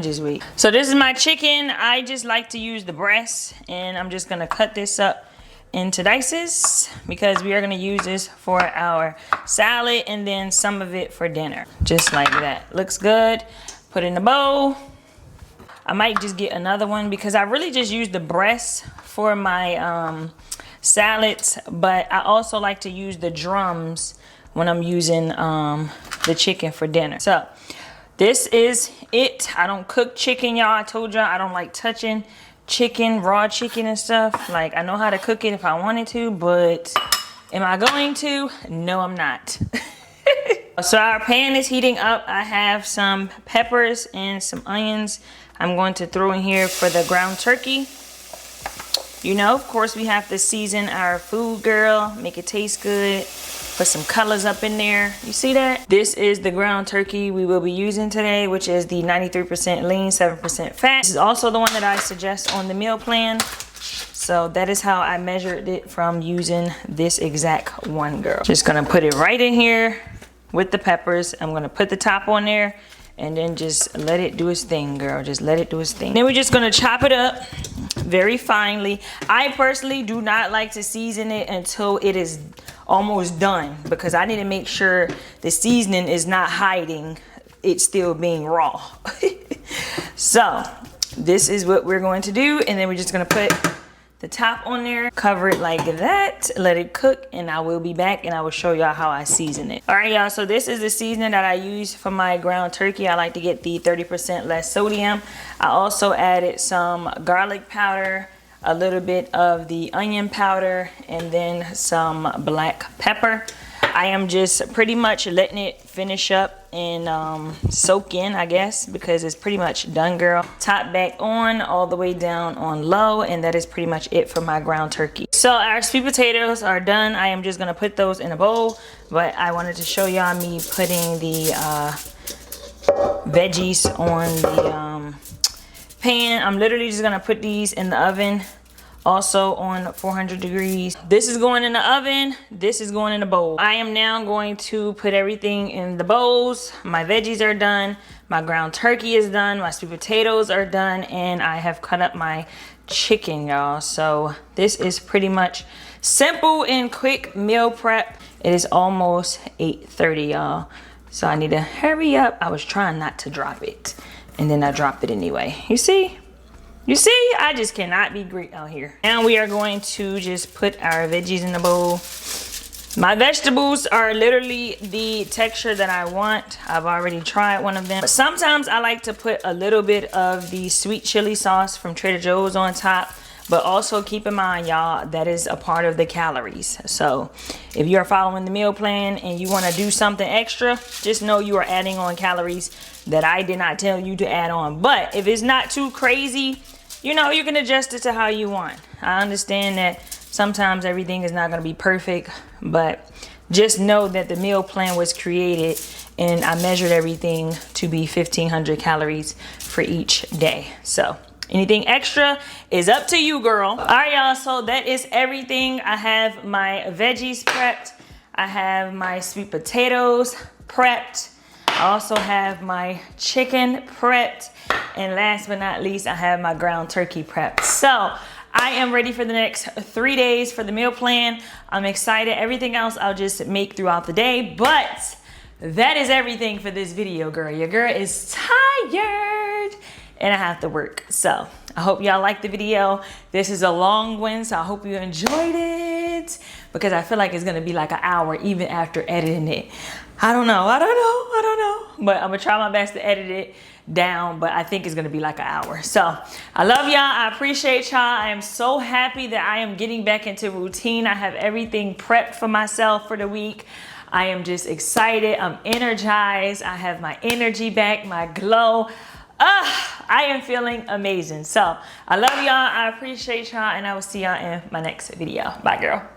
just wait. So this is my chicken. I just like to use the breast, and I'm just gonna cut this up into dices because we are gonna use this for our salad and then some of it for dinner. Just like that. Looks good. Put it in the bowl. I might just get another one because I really just use the breast for my salads, but I also like to use the drums when I'm using the chicken for dinner. So this is it. I don't cook chicken, y'all. I told y'all I don't like touching chicken, raw chicken and stuff. Like, I know how to cook it if I wanted to, but am I going to? No, I'm not. So our pan is heating up. I have some peppers and some onions I'm going to throw in here for the ground turkey. You know, of course, we have to season our food, girl. Make it taste good. Put some colors up in there. You see that? This is the ground turkey we will be using today, which is the 93% lean, 7% fat. This is also the one that I suggest on the meal plan. So that is how I measured it from using this exact one, girl. Just gonna put it right in here with the peppers. I'm gonna put the top on there and then just let it do its thing, girl. Just let it do its thing. Then we're just gonna chop it up very finely. I personally do not like to season it until it is almost done because I need to make sure the seasoning is not hiding, it's still being raw. So this is what we're going to do, and then we're just gonna put the top on there, cover it like that, let it cook, and I will be back and I will show y'all how I season it. All right, y'all, so this is the seasoning that I use for my ground turkey. I like to get the 30% less sodium. I also added some garlic powder, a little bit of the onion powder, and then some black pepper. I am just pretty much letting it finish up and soak in, I guess, because it's pretty much done, girl. Top back on, all the way down on low, and that is pretty much it for my ground turkey. So our sweet potatoes are done. I am just gonna put those in a bowl, but I wanted to show y'all me putting the veggies on the pan. I'm literally just gonna put these in the oven, also on 400 degrees. This is going in the oven, this is going in the bowl. I am now going to put everything in the bowls. My veggies are done, my ground turkey is done, my sweet potatoes are done, and I have cut up my chicken, y'all. So this is pretty much simple and quick meal prep. It is almost 8:30, y'all. So I need to hurry up. I was trying not to drop it, and then I dropped it anyway. You see? You see, I just cannot be great out here. Now we are going to just put our veggies in the bowl. My vegetables are literally the texture that I want. I've already tried one of them. But sometimes I like to put a little bit of the sweet chili sauce from Trader Joe's on top. But also keep in mind, y'all, that is a part of the calories. So if you are following the meal plan and you want to do something extra, just know you are adding on calories that I did not tell you to add on. But if it's not too crazy, you know, you can adjust it to how you want. I understand that sometimes everything is not going to be perfect, but just know that the meal plan was created and I measured everything to be 1,500 calories for each day. So anything extra is up to you, girl. All right, y'all, so that is everything. I have my veggies prepped. I have my sweet potatoes prepped. I also have my chicken prepped. And last but not least, I have my ground turkey prepped. So I am ready for the next 3 days for the meal plan. I'm excited. Everything else I'll just make throughout the day. But that is everything for this video, girl. Your girl is tired and I have to work. So I hope y'all liked the video. This is a long one, so I hope you enjoyed it because I feel like it's gonna be like an hour even after editing it. I don't know. But I'm gonna try my best to edit it down, but I think it's gonna be like an hour. So I love y'all. I appreciate y'all. I am so happy that I am getting back into routine. I have everything prepped for myself for the week. I am just excited. I'm energized. I have my energy back, my glow. I I am feeling amazing. So I love y'all. I appreciate y'all. And I will see y'all in my next video. Bye, girl.